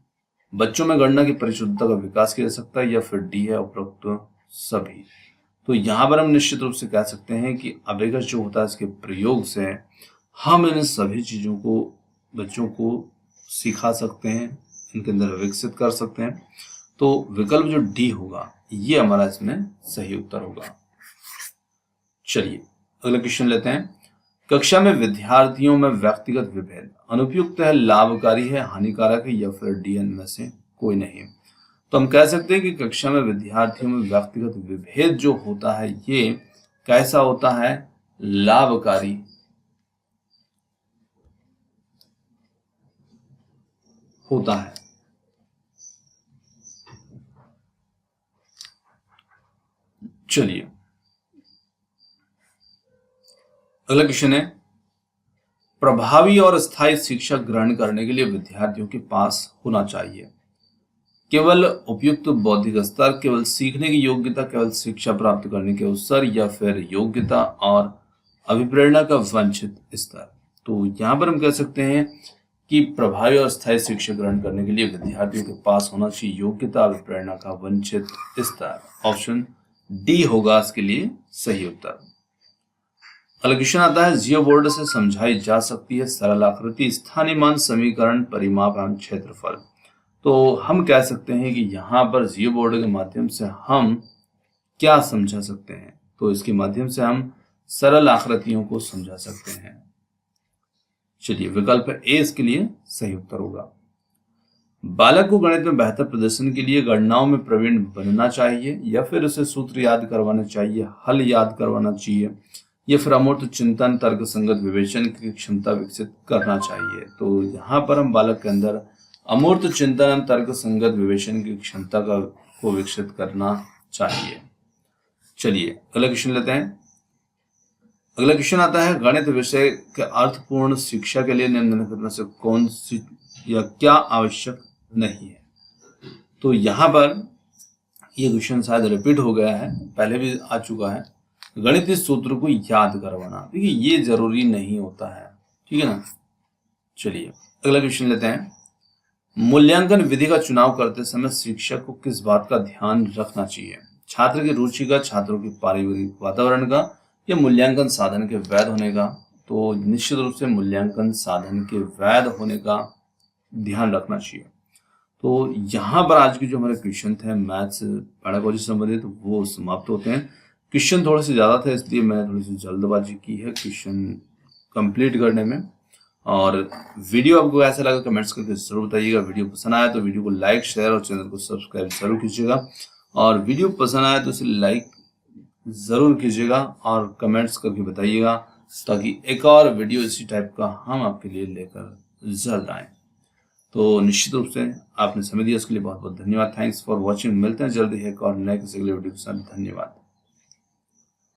बच्चों में गणना की परिशुद्धता का विकास किया जा सकता है या फिर डी है उपरोक्त सभी। तो यहां पर हम निश्चित रूप से कह सकते हैं कि अभिगस जो होता है इसके प्रयोग से हम इन सभी चीजों को बच्चों को सिखा सकते हैं, इनके अंदर विकसित कर सकते हैं। तो विकल्प जो डी होगा ये हमारा इसमें सही उत्तर होगा। चलिए अगला क्वेश्चन लेते हैं, कक्षा में विद्यार्थियों में व्यक्तिगत विभेद अनुपयुक्त है, लाभकारी है, हानिकारक है या फिर डी में से कोई नहीं। तो हम कह सकते हैं कि कक्षा में विद्यार्थियों में व्यक्तिगत विभेद जो होता है ये कैसा होता है, लाभकारी होता है। चलिए अगला क्वेश्चन है, प्रभावी और स्थायी शिक्षा ग्रहण करने के लिए विद्यार्थियों के पास होना चाहिए केवल उपयुक्त बौद्धिक स्तर, केवल सीखने की योग्यता, केवल शिक्षा प्राप्त करने के अवसर या फिर योग्यता और अभिप्रेरणा का वंचित स्तर। तो यहाँ पर हम कह सकते हैं कि प्रभावी और स्थायी शिक्षा ग्रहण करने के लिए विद्यार्थियों के पास होना चाहिए योग्यता, अभिप्रेरणा का वंचित स्तर, ऑप्शन डी होगा इसके लिए सही उत्तर। अगला क्वेश्चन आता है, जियो बोर्ड से समझाई जा सकती है सरल आकृति, स्थानीय मान, समीकरण, परिमाप एवं क्षेत्रफल। तो हम कह सकते हैं कि यहाँ पर जियो बोर्ड के माध्यम से हम क्या समझा सकते हैं, तो इसके माध्यम से हम सरल आकृतियों को समझा सकते हैं। चलिए विकल्प ए इसके लिए सही उत्तर होगा। बालक को गणित में बेहतर प्रदर्शन के लिए गणनाओं में प्रवीण बनना चाहिए या फिर उसे सूत्र याद करवाना चाहिए, हल याद करवाना चाहिए या फिर अमूर्त चिंतन, तर्क संगत विवेचन की क्षमता विकसित करना चाहिए। तो यहाँ पर हम बालक के अंदर अमूर्त चिंतन, तर्क संगत विवेचन की क्षमता को विकसित करना चाहिए। चलिए अगला क्वेश्चन लेते हैं। अगला क्वेश्चन आता है, गणित विषय के अर्थपूर्ण शिक्षा के लिए निम्नलिखित में से कौन सी या क्या आवश्यक नहीं है। तो यहाँ पर ये क्वेश्चन शायद रिपीट हो गया है, पहले भी आ चुका है। गणितीय सूत्र को याद करवाना, देखिए ये जरूरी नहीं होता है, ठीक है ना। चलिए अगला क्वेश्चन लेते हैं, मूल्यांकन विधि का चुनाव करते समय शिक्षक को किस बात का ध्यान रखना चाहिए, छात्र की रुचि का, छात्रों के पारिवारिक वातावरण का या मूल्यांकन साधन के वैध होने का। तो निश्चित रूप से मूल्यांकन साधन के वैध होने का ध्यान रखना चाहिए। तो यहाँ पर आज की जो हमारे क्वेश्चन थे मैथ्स पेडागोजी से संबंधित वो समाप्त होते हैं। क्वेश्चन थोड़े से ज़्यादा थे इसलिए मैंने थोड़ी सी जल्दबाजी की है क्वेश्चन कंप्लीट करने में। और वीडियो आपको कैसा लगा कमेंट्स करके जरूर बताइएगा। वीडियो पसंद आया तो वीडियो को लाइक, शेयर और चैनल को सब्सक्राइब जरूर कीजिएगा। और वीडियो पसंद आया तो इसे लाइक जरूर कीजिएगा और कमेंट्स करके बताइएगा, ताकि एक और वीडियो इसी टाइप का हम आपके लिए लेकर जल्द आए। तो निश्चित रूप से आपने समय दिया, उसके लिए बहुत बहुत धन्यवाद। Thanks for watching. मिलते हैं जल्दी है एक और नए किसी वीडियो के साथ। धन्यवाद।